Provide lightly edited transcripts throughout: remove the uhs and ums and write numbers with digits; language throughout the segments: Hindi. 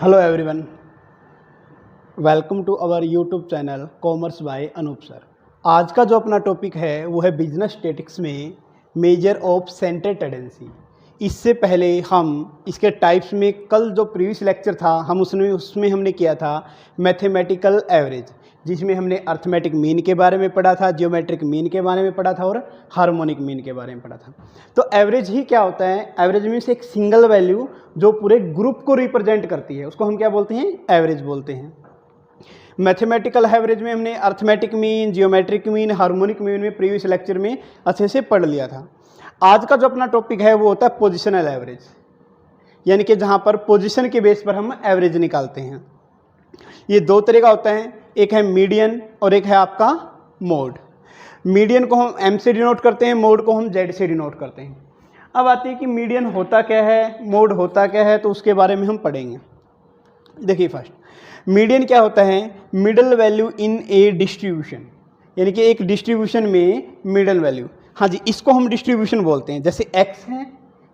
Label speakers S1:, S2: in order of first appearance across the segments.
S1: Hello everyone, welcome to our YouTube channel commerce by Anoop sir. आज का जो अपना टॉपिक है वो है बिजनेस स्टैटिस्टिक्स में मेजर ऑफ सेंटर टेंडेंसी। इससे पहले हम इसके टाइप्स में कल जो प्रीवियस लेक्चर था हम उसमें हमने किया था मैथमेटिकल एवरेज, जिसमें हमने अर्थमेटिक मीन के बारे में पढ़ा था, जियोमेट्रिक मीन के बारे में पढ़ा था और हार्मोनिक मीन के बारे में पढ़ा था। तो एवरेज ही क्या होता है? एवरेज मीन्स एक सिंगल वैल्यू जो पूरे ग्रुप को रिप्रेजेंट करती है, उसको हम क्या बोलते हैं? एवरेज बोलते हैं। मैथमेटिकल एवरेज में हमने arithmetic mean, geometric mean, harmonic mean में प्रीवियस लेक्चर में अच्छे से पढ़ लिया था। आज का जो अपना टॉपिक है वो होता है पोजिशनल एवरेज, यानी कि जहाँ पर पोजिशन के बेस पर हम एवरेज निकालते हैं। ये दो तरह का होता है, एक है मीडियन और एक है आपका मोड। मीडियन को हम एम से डिनोट करते हैं, मोड को हम जेड से डिनोट करते हैं। अब आती है कि मीडियन होता क्या है, मोड होता क्या है, तो उसके बारे में हम पढ़ेंगे। देखिए फर्स्ट, मीडियन क्या होता है? Middle value in A distribution, यानी कि एक डिस्ट्रीब्यूशन में मिडल वैल्यू। हाँ जी, इसको हम डिस्ट्रीब्यूशन बोलते हैं। जैसे एक्स है,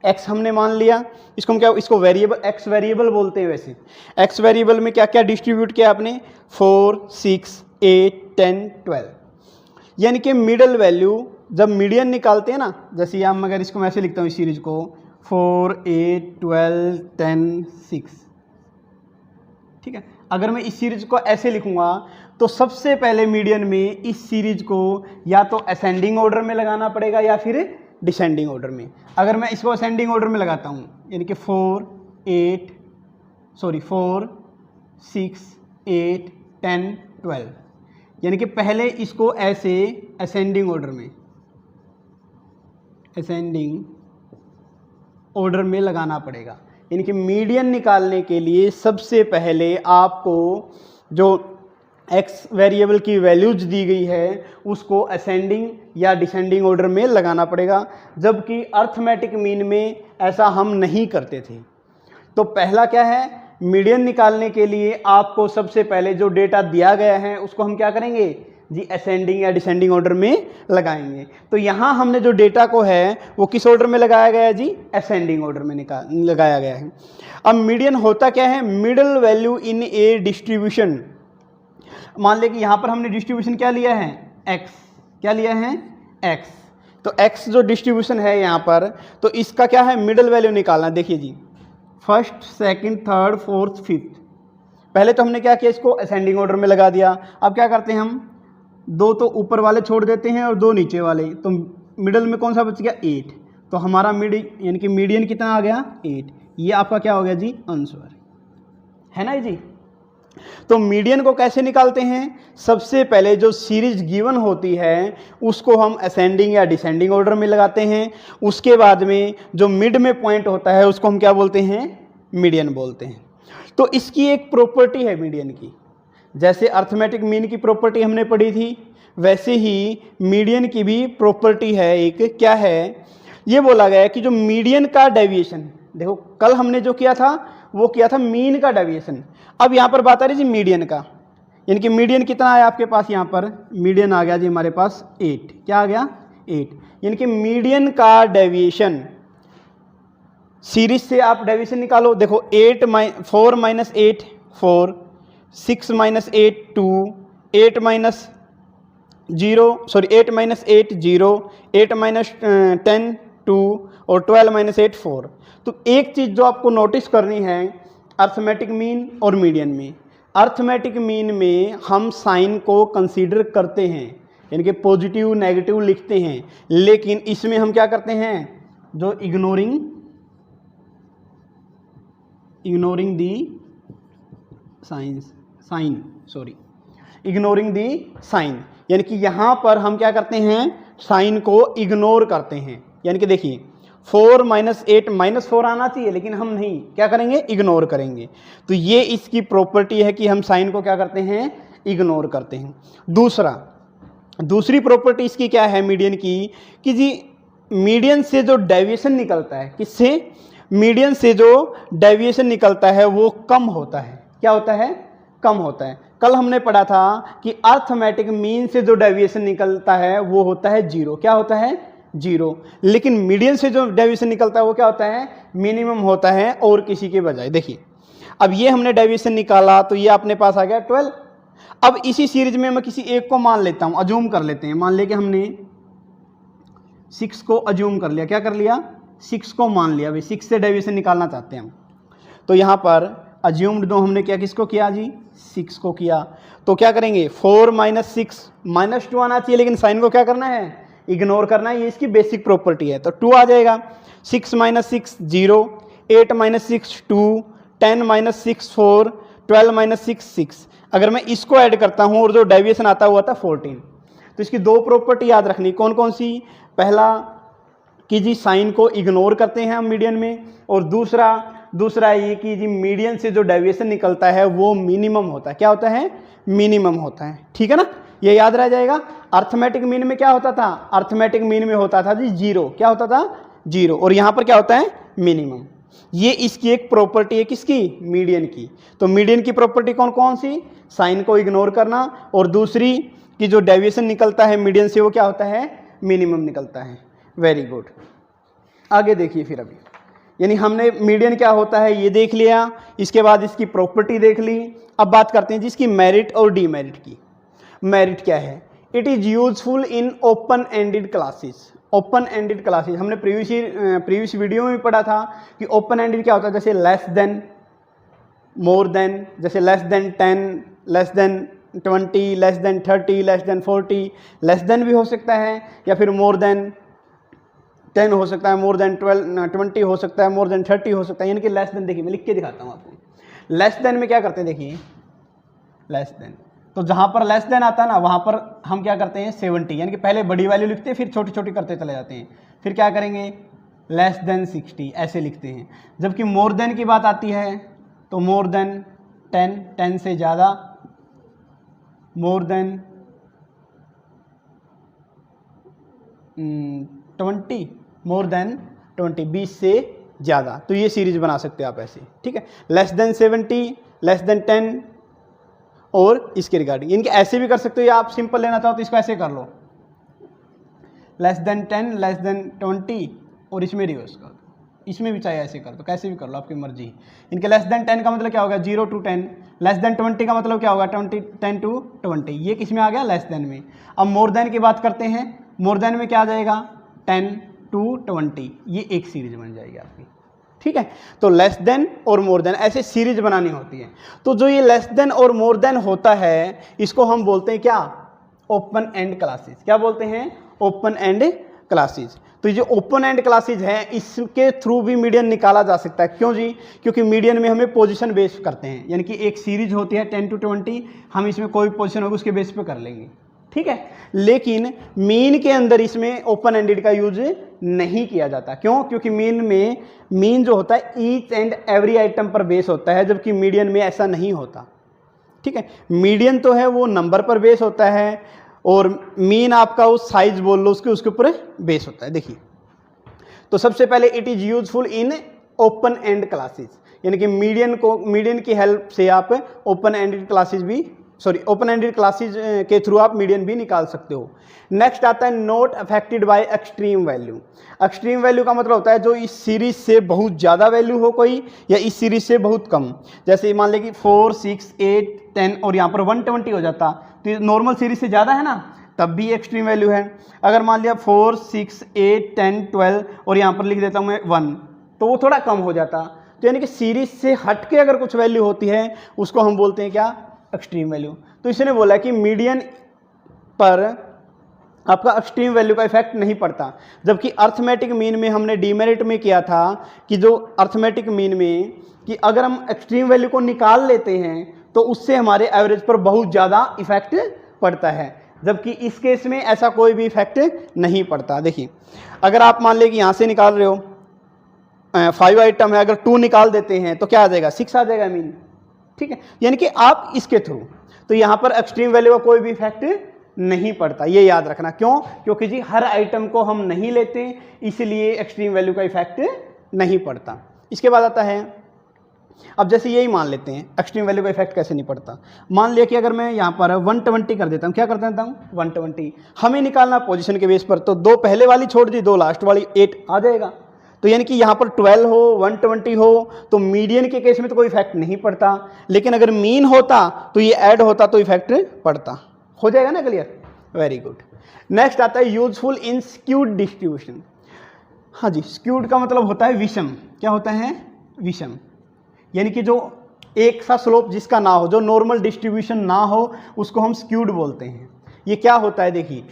S1: एक्स हमने मान लिया, इसको हम क्या, इसको वेरिएबल, एक्स वेरिएबल बोलते हैं। वैसे एक्स वेरिएबल में क्या क्या डिस्ट्रीब्यूट किया आपने? 4, 6, 8, 10, 12, यानी कि मिडल वैल्यू जब मीडियन निकालते हैं ना, जैसे हम अगर इसको मैं ऐसे लिखता हूँ इस सीरीज को 4, 8, 12, 10, 6, ठीक है। अगर मैं इस सीरीज को ऐसे लिखूंगा तो सबसे पहले मीडियन में इस सीरीज को या तो असेंडिंग ऑर्डर में लगाना पड़ेगा या फिर डिसेंडिंग ऑर्डर में। अगर मैं इसको असेंडिंग ऑर्डर में लगाता हूँ, यानी कि 4, 6, 8, 10, 12, यानी कि पहले इसको ऐसे असेंडिंग ऑर्डर में लगाना पड़ेगा। यानी कि मीडियन निकालने के लिए सबसे पहले आपको जो एक्स वेरिएबल की वैल्यूज दी गई है उसको असेंडिंग या डिसेंडिंग ऑर्डर में लगाना पड़ेगा, जबकि अर्थमेटिक मीन में ऐसा हम नहीं करते थे। तो पहला क्या है? मीडियन निकालने के लिए आपको सबसे पहले जो डेटा दिया गया है उसको हम क्या करेंगे जी? असेंडिंग या डिसेंडिंग ऑर्डर में लगाएंगे। तो यहाँ हमने जो डेटा को है वो किस ऑर्डर में लगाया गया है जी? असेंडिंग ऑर्डर में लगाया गया है। अब मीडियन होता क्या है? Middle value in A distribution. मान लें कि यहाँ पर हमने डिस्ट्रीब्यूशन क्या लिया है? एक्स। क्या लिया है? एक्स। तो एक्स जो डिस्ट्रीब्यूशन है यहाँ पर, तो इसका क्या है? मिडल वैल्यू निकालना। देखिए जी, first, second, third, fourth, fifth. पहले तो हमने क्या किया? इसको असेंडिंग ऑर्डर में लगा दिया। अब क्या करते हैं हम? दो तो ऊपर वाले छोड़ देते हैं और दो नीचे वाले, तो मिडल में कौन सा बच गया? 8। तो हमारा यानी कि मीडियन कितना आ गया? 8। ये आपका क्या हो गया जी? आंसर है ना जी। तो मीडियन को कैसे निकालते हैं? सबसे पहले जो सीरीज गिवन होती है उसको हम असेंडिंग या डिसेंडिंग ऑर्डर में लगाते हैं। उसके बाद में जो मिड में पॉइंट होता है उसको हम क्या बोलते हैं? मीडियन बोलते हैं। तो इसकी एक प्रॉपर्टी है मीडियन की, जैसे अर्थमेटिक मीन की प्रॉपर्टी हमने पढ़ी थी, वैसे ही मीडियन की भी प्रॉपर्टी है एक। क्या है? ये बोला गया है कि जो मीडियन का डेविएशन, देखो कल हमने जो किया था वो किया था मीन का डेविएशन, अब यहाँ पर बात आ रही जी मीडियन का। यानी कि मीडियन कितना आया आपके पास? यहाँ पर मीडियन आ गया जी हमारे पास 8। क्या आ गया? 8। यानी कि मीडियन का डेविएशन, सीरीज से आप डेविएशन निकालो। देखो 4 - 8 4, 6 - 8 2, 8 - 8 0, 8 - 10 2 और 12 - 8 4। तो एक चीज़ जो आपको नोटिस करनी है अर्थमेटिक मीन और मीडियन में, अर्थमेटिक मीन में हम साइन को कंसीडर करते हैं, यानी कि पॉजिटिव नेगेटिव लिखते हैं, लेकिन इसमें हम क्या करते हैं? जो इग्नोरिंग दी साइन, यानी कि यहाँ पर हम क्या करते हैं? साइन को इग्नोर करते हैं। यानी कि देखिए 4 - 8 -4 आना चाहिए, लेकिन हम नहीं क्या करेंगे? इग्नोर करेंगे। तो ये इसकी प्रॉपर्टी है कि हम साइन को क्या करते हैं? इग्नोर करते हैं। दूसरी प्रॉपर्टी इसकी क्या है मीडियन की? कि जी मीडियन से जो डेविएशन निकलता है, किससे? मीडियन से जो डेविएशन निकलता है वो कम होता है। क्या होता है? कम होता है। कल हमने पढ़ा था कि अर्थमेटिक मीन से जो डेविएशन निकलता है वो होता है 0। क्या होता है? 0। लेकिन मीडियन से जो डेविएशन निकलता है वो क्या होता है? मिनिमम होता है और किसी के बजाय। देखिए अब ये हमने डेविएशन निकाला तो ये अपने पास आ गया 12। अब इसी सीरीज में मैं किसी एक को मान लेता हूं, अज्यूम कर लेते हैं। मान लेके हमने 6 को अज्यूम कर लिया। क्या कर लिया? 6 को मान लिया। भाई 6 से डेविएशन निकालना चाहते हैं हम, तो यहाँ पर अज्यूम्ड दो हमने क्या किसको किया जी? 6 को किया। तो क्या करेंगे? 4 - 6 -2 आना चाहिए, लेकिन साइन को क्या करना है? इग्नोर करना है। ये इसकी बेसिक प्रॉपर्टी है। तो 2 आ जाएगा। 6 - 6 0, 8 - 6 2, 10 - 6 4, 12 - 6 6। अगर मैं इसको ऐड करता हूँ और जो डेविएशन आता हुआ था 14। तो इसकी दो प्रॉपर्टी याद रखनी। कौन कौन सी? पहला कि जी साइन को इग्नोर करते हैं हम मीडियन में, और दूसरा ये कि जी मीडियन से जो डेविएशन निकलता है वो मिनिमम होता है। क्या होता है? मिनिमम होता है। ठीक है ना, ये याद रह जाएगा। अर्थमेटिक मीन में क्या होता था? अर्थमेटिक मीन में होता था जी 0। क्या होता था? 0। और यहाँ पर क्या होता है? मिनिमम। ये इसकी एक प्रॉपर्टी है, किसकी? मीडियन की। तो मीडियन की प्रॉपर्टी कौन कौन सी? साइन को इग्नोर करना, और दूसरी कि जो डेविएशन निकलता है मीडियन से वो क्या होता है? मिनिमम निकलता है। Very good. आगे देखिए फिर अभी, यानी हमने मीडियन क्या होता है ये देख लिया, इसके बाद इसकी प्रॉपर्टी देख ली। अब बात करते हैं जिसकी मेरिट और डीमेरिट की। मेरिट क्या है? It is useful in open ended classes. Open ended classes हमने प्रीवियस वीडियो में भी पढ़ा था कि ओपन एंडेड क्या होता है? जैसे लेस देन, मोर देन, जैसे less than 10, less than 20, less than 30, less than 40। Less than भी हो सकता है, या फिर मोर देन 10 हो सकता है, मोर देन 20 हो सकता है, मोर देन 30 हो सकता है। यानी कि लेस देन, देखिए मैं लिख के दिखाता हूँ आपको। लेस देन में क्या करते हैं? देखिए लेस देन, तो जहाँ पर लेस देन आता है ना वहाँ पर हम क्या करते हैं? 70। यानी कि पहले बड़ी वैल्यू लिखते हैं, फिर छोटी छोटी करते चले जाते हैं। फिर क्या करेंगे? लेस देन 60 ऐसे लिखते हैं। जबकि मोर देन की बात आती है तो मोर देन 10, 10 से ज़्यादा, मोर देन 20, मोर देन 20, 20 से ज़्यादा। तो ये सीरीज बना सकते हैं आप ऐसे। ठीक है, लेस देन 70, लेस देन 10 और इसके रिगार्डिंग। इनके ऐसे भी कर सकते हो, या आप सिंपल लेना चाहो तो इसको ऐसे कर लो, लेस देन 10, लेस देन 20 और इसमें रिवर्स कर दो। इसमें भी चाहे ऐसे कर दो, कैसे भी कर लो, आपकी मर्जी। इनके लेस देन 10 का मतलब क्या होगा? 0 to 10। लेस देन 20 का मतलब क्या होगा? 10 to 20। ये किस में आ गया? लेस देन में। अब मोर देन की बात करते हैं। मोर देन में क्या आ जाएगा? 10 to 20। ये एक सीरीज बन जाएगी आपकी। ठीक है, तो लेस देन और मोर देन ऐसे सीरीज बनानी होती है। तो जो ये लेस देन और मोर देन होता है इसको हम बोलते हैं क्या? Open and classes. क्या बोलते हैं? Open and classes. तो ये जो ओपन एंड क्लासेस है इसके थ्रू भी मीडियन निकाला जा सकता है। क्यों जी? क्योंकि मीडियन में हमें पोजीशन बेस करते हैं, यानी कि एक सीरीज होती है 10 to 20, हम इसमें कोई पोजीशन होगी उसके बेस पे कर लेंगे। ठीक है, लेकिन मीन के अंदर इसमें ओपन एंडेड का यूज नहीं किया जाता। क्यों? क्योंकि मीन में मीन जो होता है ईच एंड एवरी आइटम पर बेस होता है, जबकि मीडियन में ऐसा नहीं होता। ठीक है, मीडियन तो है वो नंबर पर बेस होता है, और मीन आपका उस साइज बोल लो उसके ऊपर बेस होता है। देखिए, तो सबसे पहले it is useful in open and classes, यानी कि मीडियन की हेल्प से आप ओपन एंडेड क्लासेस भी ओपन एंडेड क्लासेस के थ्रू आप मीडियन भी निकाल सकते हो। नेक्स्ट आता है not affected by extreme value. Extreme value का मतलब होता है जो इस सीरीज से बहुत ज़्यादा वैल्यू हो कोई, या इस सीरीज से बहुत कम। जैसे मान लें कि 4, 6, 8, 10 और यहाँ पर 120 हो जाता, तो ये नॉर्मल सीरीज से ज़्यादा है ना, तब भी एक्सट्रीम वैल्यू है। अगर मान लिया 4, 6, 8, 10, 12 और यहाँ पर लिख देता हूँ मैं 1, तो वो थोड़ा कम हो जाता। तो यानी कि सीरीज से हट के अगर कुछ वैल्यू होती है उसको हम बोलते हैं क्या? Extreme value. तो इसने बोला कि मीडियन पर आपका एक्सट्रीम वैल्यू का इफेक्ट नहीं पड़ता, जबकि अर्थमेटिक मीन में हमने डीमेरिट में किया था कि जो अर्थमेटिक मीन में कि अगर हम एक्सट्रीम वैल्यू को निकाल लेते हैं तो उससे हमारे एवरेज पर बहुत ज़्यादा इफेक्ट पड़ता है, जबकि इस केस में ऐसा कोई भी इफेक्ट नहीं पड़ता। देखिए, अगर आप मान लें कि यहाँ से निकाल रहे हो 5 आइटम है, अगर 2 निकाल देते हैं तो क्या आ जाएगा? 6 आ जाएगा मीन। ठीक है, यानी कि आप इसके थ्रू, तो यहाँ पर एक्सट्रीम वैल्यू का कोई भी इफेक्ट नहीं पड़ता, ये याद रखना। क्यों? क्योंकि जी हर आइटम को हम नहीं लेते, इसलिए एक्सट्रीम वैल्यू का इफेक्ट नहीं पड़ता। इसके बाद आता है, अब जैसे यही मान लेते हैं एक्सट्रीम वैल्यू का इफेक्ट कैसे नहीं पड़ता। मान लिया कि अगर मैं यहाँ पर 120 कर देता हूँ, क्या कर देता हूँ? 120 हमें निकालना पोजीशन के बेस पर, तो 2 पहले वाली छोड़ दी, 2 लास्ट वाली 8 आ जाएगा। तो यानी कि यहाँ पर 12 हो 120 हो तो मीडियन के केस में तो कोई इफेक्ट नहीं पड़ता, लेकिन अगर मीन होता तो ये ऐड होता तो इफेक्ट पड़ता। हो जाएगा ना क्लियर? Very good. नेक्स्ट आता है यूजफुल इन स्क्यूड डिस्ट्रीब्यूशन। हाँ जी, स्क्यूड का मतलब होता है विषम। क्या होता है? विषम, यानी कि जो एक सा स्लोप जिसका ना हो, जो नॉर्मल डिस्ट्रीब्यूशन ना हो, उसको हम स्क्यूड बोलते हैं। ये क्या होता है देखिए,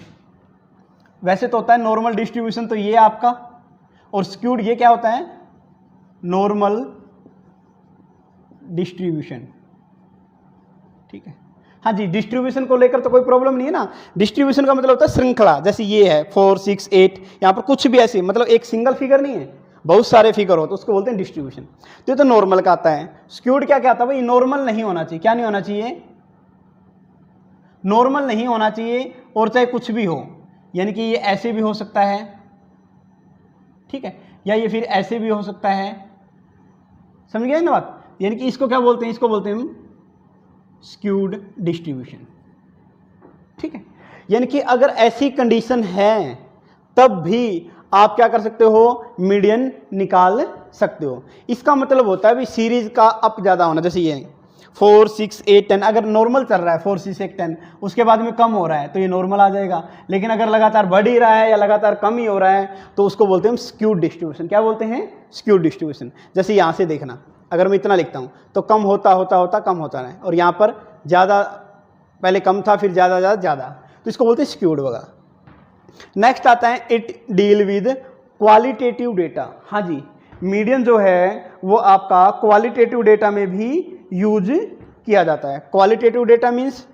S1: वैसे तो होता है नॉर्मल डिस्ट्रीब्यूशन, तो ये आपका, और स्क्यूड ये क्या होता है? Normal distribution. ठीक है, हाँ जी, डिस्ट्रीब्यूशन को लेकर तो कोई प्रॉब्लम नहीं है ना। डिस्ट्रीब्यूशन का मतलब होता है श्रृंखला, जैसे ये है 4 6 8, यहाँ पर कुछ भी ऐसे, मतलब एक सिंगल फिगर नहीं है, बहुत सारे फिगर हो तो उसको बोलते हैं डिस्ट्रीब्यूशन। तो ये तो नॉर्मल का आता है। स्क्यूड क्या क्या आता है भाई? नॉर्मल नहीं होना चाहिए। क्या नहीं होना चाहिए? नॉर्मल नहीं होना चाहिए, और चाहे कुछ भी हो, यानी कि ये ऐसे भी हो सकता है, ठीक है, या ये फिर ऐसे भी हो सकता है। समझ गए ना बात? यानी कि इसको क्या बोलते हैं? इसको बोलते हैं हम स्क्यूड डिस्ट्रीब्यूशन। ठीक है, यानी कि अगर ऐसी कंडीशन है तब भी आप क्या कर सकते हो? मीडियन निकाल सकते हो। इसका मतलब होता है भी सीरीज का अप ज़्यादा होना, जैसे ये 4 6 8 10, अगर नॉर्मल चल रहा है 4 6 8 10, उसके बाद में कम हो रहा है तो ये नॉर्मल आ जाएगा। लेकिन अगर लगातार बढ़ ही रहा है या लगातार कम ही हो रहा है तो उसको बोलते हैं हम स्क्यूड डिस्ट्रीब्यूशन। क्या बोलते हैं? Skewed distribution. जैसे यहाँ से देखना, अगर मैं इतना लिखता हूँ तो कम होता होता होता कम होता है, और यहाँ पर ज़्यादा, पहले कम था फिर ज़्यादा ज़्यादा ज़्यादा, तो इसको बोलते हैं स्क्यूड वगैरह। नेक्स्ट आता है it deal with qualitative data. हाँ जी, मीडियन जो है वो आपका क्वालिटेटिव डेटा में भी यूज किया जाता है। क्वालिटेटिव डेटा मीन्स,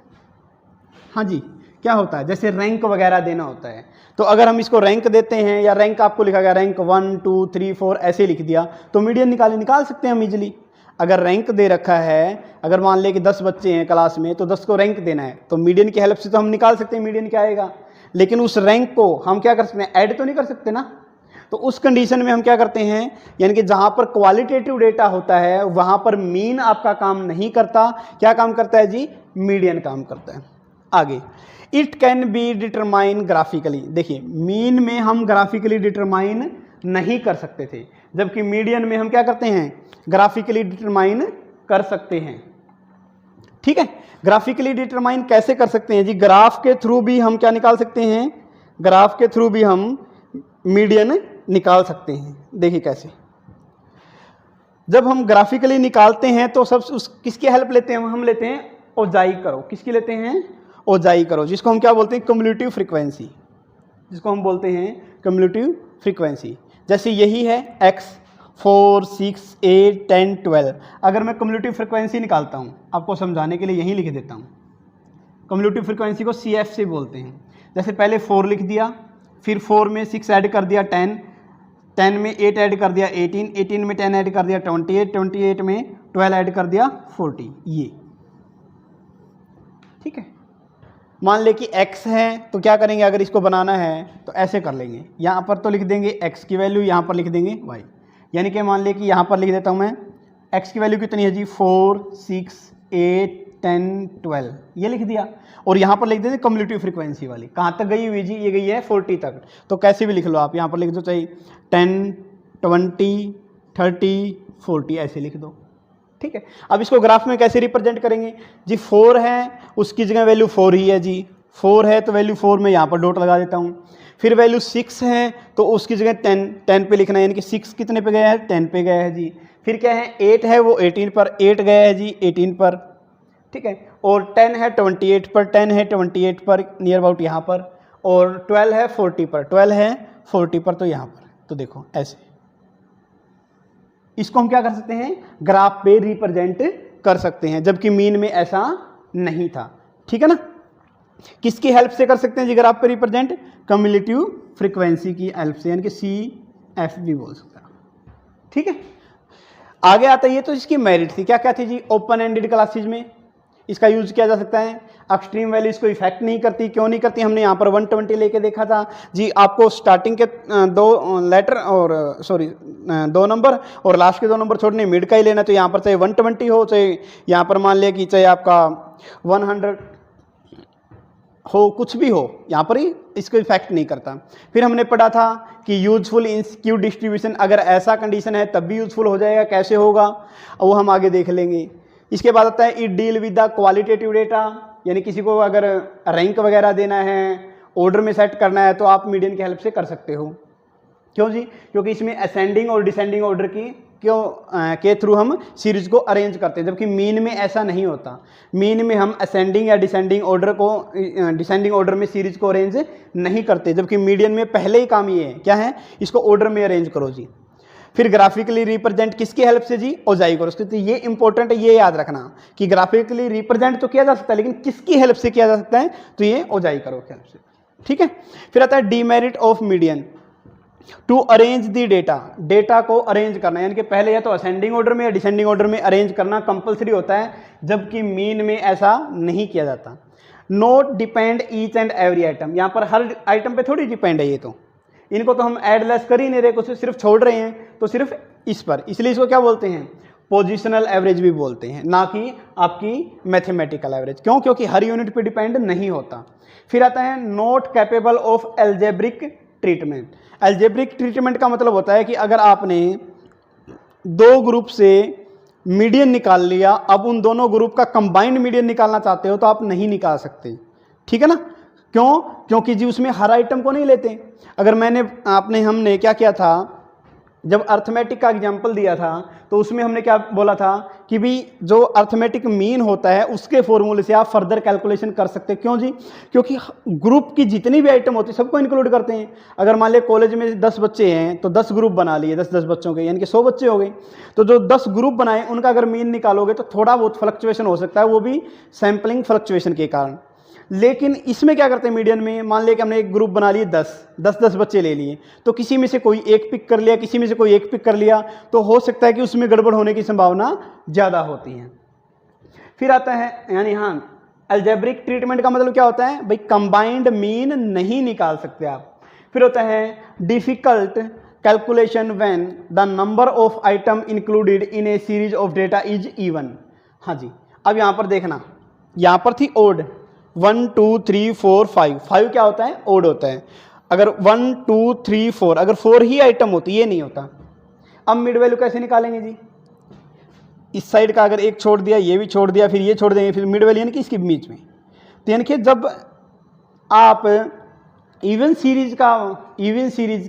S1: हाँ जी, क्या होता है? जैसे रैंक वगैरह देना होता है, तो अगर हम इसको रैंक देते हैं, या रैंक आपको लिखा गया रैंक 1 2 3 4 ऐसे लिख दिया, तो मीडियन निकाल सकते हैं हम इजीली। अगर रैंक दे रखा है, अगर मान ले कि 10 बच्चे हैं क्लास में, तो 10 को रैंक देना है, तो मीडियन की हेल्प से तो हम निकाल सकते हैं मीडियन क्या आएगा। लेकिन उस रैंक को हम क्या कर सकते हैं? ऐड तो नहीं कर सकते ना। तो उस कंडीशन में हम क्या करते हैं, यानी कि जहां पर क्वालिटेटिव डेटा होता है वहां पर मीन आपका काम नहीं करता। क्या काम करता है जी? मीडियन काम करता है। आगे, it can be determine graphically. देखिए, मीन में हम ग्राफिकली डिटरमाइन नहीं कर सकते थे, जबकि मीडियन में हम क्या करते हैं? ग्राफिकली डिटरमाइन कर सकते हैं। ठीक है, ग्राफिकली डिटरमाइन कैसे कर सकते हैं जी? ग्राफ के थ्रू भी हम क्या निकाल सकते हैं? ग्राफ के थ्रू भी हम मीडियन निकाल सकते हैं। देखिए कैसे, जब हम ग्राफिकली निकालते हैं तो सब किसकी हेल्प लेते हैं? हम लेते हैं ओजाई करो। किसकी लेते हैं? ओजाई करो, जिसको हम क्या बोलते हैं? कम्युलेटिव फ्रीक्वेंसी, जिसको हम बोलते हैं कम्युलेटिव फ्रीक्वेंसी। जैसे यही है x 4 6 8 10 12, अगर मैं कम्युलेटिव फ्रीक्वेंसी निकालता हूँ, आपको समझाने के लिए यहीं लिख देता हूँ। कम्युलेटिव फ्रीक्वेंसी को CF से बोलते हैं। जैसे पहले 4 लिख दिया, फिर 4 में 6 ऐड कर दिया 10, 10 में 8 ऐड कर दिया 18, 18 में 10 ऐड कर दिया 28, 28 में 12 ऐड कर दिया 40। ये ठीक है। मान ले कि x है तो क्या करेंगे? अगर इसको बनाना है तो ऐसे कर लेंगे, यहाँ पर तो लिख देंगे x की वैल्यू, यहाँ पर लिख देंगे y। यानी कि मान ले कि यहाँ पर लिख देता हूँ मैं, x की वैल्यू कितनी है जी? 4 6 8 10 12, ये लिख दिया। और यहाँ पर लिख देते कम्युलेटिव फ्रीक्वेंसी वाली, कहाँ तक गई हुई जी? ये गई है 40 तक। तो कैसे भी लिख लो आप, यहाँ पर लिख दो, चाहे 10 20 30 40 ऐसे लिख दो। ठीक है, अब इसको ग्राफ में कैसे रिप्रेजेंट करेंगे जी? 4 है, उसकी जगह वैल्यू 4 ही है जी। 4 है तो वैल्यू 4 में यहाँ पर डॉट लगा देता हूँ। फिर वैल्यू 6 है तो उसकी जगह 10 पे लिखना है, यानी कि 6 कितने पे गया है? 10 पे गया है जी। फिर क्या है? 8 है वो 18 पर, 8 गया है जी 18 पर। ठीक है, और 10 है 28 पर, 10 है 28 पर नियर अबाउट यहाँ पर, और 12 है 40 पर, 12 है 40 पर, तो यहाँ पर। तो देखो ऐसे इसको हम क्या कर सकते हैं? ग्राफ पे रिप्रेजेंट कर सकते हैं, जबकि मीन में ऐसा नहीं था। ठीक है ना। किसकी हेल्प से कर सकते हैं जी ग्राफ पे रिप्रेजेंट? कम्युलेटिव फ्रीक्वेंसी की हेल्प से, यानी कि CF भी बोल सकते हैं। ठीक है, आगे आता है ये तो इसकी मेरिट थी। क्या क्या थी जी? ओपन एंडेड क्लासेज में इसका यूज किया जा सकता है। एक्सट्रीम वैल्यू इसको इफेक्ट नहीं करती। क्यों नहीं करती? हमने यहाँ पर 120 लेके देखा था जी। आपको स्टार्टिंग के 2 लेटर और सॉरी 2 नंबर और लास्ट के 2 नंबर छोड़ने, मिड का ही लेना। तो यहाँ पर चाहे 120 हो, चाहे यहाँ पर मान लिया कि चाहे आपका 100 हो, कुछ भी हो, यहाँ पर ही इसको इफेक्ट नहीं करता। फिर हमने पढ़ा था कि यूजफुल इन स्क्यू डिस्ट्रीब्यूशन, अगर ऐसा कंडीशन है तब भी यूजफुल हो जाएगा, कैसे होगा वो हम आगे देख लेंगे। इसके बाद आता है it deal with the qualitative data, यानी किसी को अगर रैंक वगैरह देना है, ऑर्डर में सेट करना है तो आप मीडियन की हेल्प से कर सकते हो। क्यों जी? क्योंकि इसमें असेंडिंग और डिसेंडिंग ऑर्डर की के थ्रू हम सीरीज को अरेंज करते हैं, जबकि मीन में ऐसा नहीं होता। मीन में हम असेंडिंग या डिसेंडिंग ऑर्डर में सीरीज को अरेंज नहीं करते, जबकि मीडियन में पहले ही काम ये है, क्या है, इसको ऑर्डर में अरेंज करो जी। फिर ग्राफिकली रिप्रेजेंट किसकी हेल्प से जी? ओजाइगोरस। तो ये इंपॉर्टेंट है, ये याद रखना कि ग्राफिकली रिप्रेजेंट तो किया जा सकता है, लेकिन किसकी हेल्प से किया जा सकता है? तो ये ओजाइगोरस की हेल्प से, ठीक है। फिर आता है demerit of median, to arrange the data, data को अरेंज करना, यानी कि पहले या तो असेंडिंग ऑर्डर में या डिसेंडिंग ऑर्डर में अरेंज करना कंपलसरी होता है, जबकि मीन में ऐसा नहीं किया जाता। Note depend each and every item, यहाँ पर हर आइटम पे थोड़ी डिपेंड है, ये तो इनको तो हम ऐड लेस कर ही नहीं रहे, कुछ सिर्फ छोड़ रहे हैं, तो सिर्फ इस पर, इसलिए इसको क्या बोलते हैं? पोजिशनल एवरेज भी बोलते हैं, ना कि आपकी मैथमेटिकल एवरेज। क्यों? क्योंकि हर यूनिट पे डिपेंड नहीं होता। फिर आता है not capable of algebraic treatment. Algebraic treatment का मतलब होता है कि अगर आपने दो ग्रुप से मीडियन निकाल लिया, अब उन दोनों ग्रुप का कंबाइंड मीडियन निकालना चाहते हो तो आप नहीं निकाल सकते, ठीक है ना। क्यों? क्योंकि जी उसमें हर आइटम को नहीं लेते। अगर हमने क्या किया था, जब अर्थमेटिक का एग्जाम्पल दिया था तो उसमें हमने क्या बोला था कि भी जो अर्थमेटिक मीन होता है उसके फॉर्मूले से आप फर्दर कैलकुलेशन कर सकते हैं। क्यों जी? क्योंकि ग्रुप की जितनी भी आइटम होती है सबको इंक्लूड करते हैं। अगर मान लिया कॉलेज में 10 बच्चे हैं तो 10 ग्रुप बना लिए, 10-10 बच्चों के, यानी कि 100 बच्चे हो गए। तो जो 10 ग्रुप बनाए उनका अगर मीन निकालोगे तो थोड़ा बहुत फ्लक्चुएशन हो सकता है, वो भी सैम्पलिंग फ्लक्चुएशन के कारण। लेकिन इसमें क्या करते हैं मीडियन में, मान लिया कि हमने एक ग्रुप बना लिए 10 बच्चे ले लिए, तो किसी में से कोई एक पिक कर लिया, किसी में से कोई एक पिक कर लिया, तो हो सकता है कि उसमें गड़बड़ होने की संभावना ज़्यादा होती है। फिर आता है, यानी हाँ, अलजेब्रिक ट्रीटमेंट का मतलब क्या होता है भाई, कंबाइंड मीन नहीं निकाल सकते आप। फिर होता है difficult calculation when the number of item included in A series of data is even. हाँ जी, अब यहाँ पर देखना, यहाँ पर थी ओड 1 2 3 4 5, 5 क्या होता है? ओड होता है। अगर 1 2 3 4, अगर 4 ही आइटम होती, ये नहीं होता। अब मिड वैल्यू कैसे निकालेंगे जी? इस साइड का अगर एक छोड़ दिया, ये भी छोड़ दिया, फिर ये छोड़ देंगे, फिर मिड वैल्यू यानी कि इसके बीच में। तो यानी कि जब आप इवन सीरीज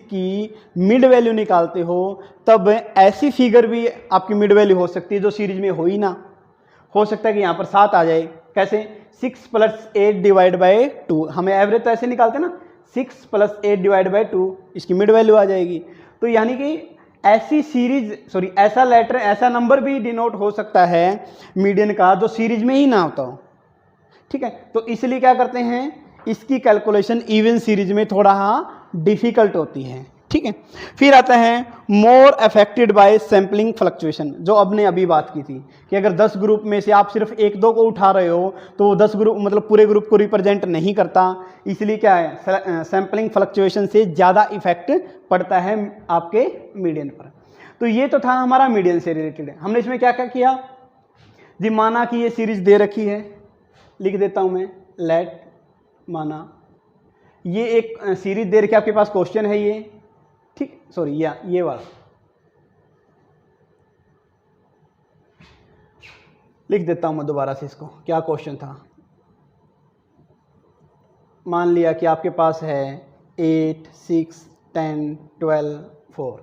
S1: की मिड वैल्यू निकालते हो तब ऐसी फिगर भी आपकी मिड वैल्यू हो सकती है जो सीरीज में हो ही ना। हो सकता है कि यहाँ पर 7 आ जाए, कैसे? 6 + 8 डिवाइड बाई 2, हमें एवरेज तो ऐसे निकालते हैं ना, 6 + 8 डिवाइड बाई 2, इसकी मिड वैल्यू आ जाएगी। तो यानी कि ऐसा नंबर भी डिनोट हो सकता है मीडियन का जो सीरीज में ही ना होता हो, ठीक है। तो इसलिए क्या करते हैं, इसकी कैलकुलेशन इवन सीरीज में थोड़ा डिफिकल्ट होती है, ठीक है। फिर आता है मोर अफेक्टेड बाय सैम्पलिंग फ्लक्चुएशन, जो आपने अभी बात की थी कि अगर 10 ग्रुप में से आप सिर्फ 1-2 को उठा रहे हो तो वो 10 ग्रुप मतलब पूरे ग्रुप को रिप्रेजेंट नहीं करता। इसलिए क्या है, सैम्पलिंग फ्लक्चुएशन से ज़्यादा इफेक्ट पड़ता है आपके मीडियन पर। तो ये तो था हमारा मीडियन से रिलेटेड। हमने इसमें क्या क्या किया जी, माना कि ये सीरीज दे रखी है, लिख देता हूँ मैं, लेट माना ये एक सीरीज दे रखी है, आपके पास क्वेश्चन है ये, ठीक, सॉरी ये वाला लिख देता हूं मैं दोबारा से इसको, क्या क्वेश्चन था। मान लिया कि आपके पास है 8 6 10 12 4,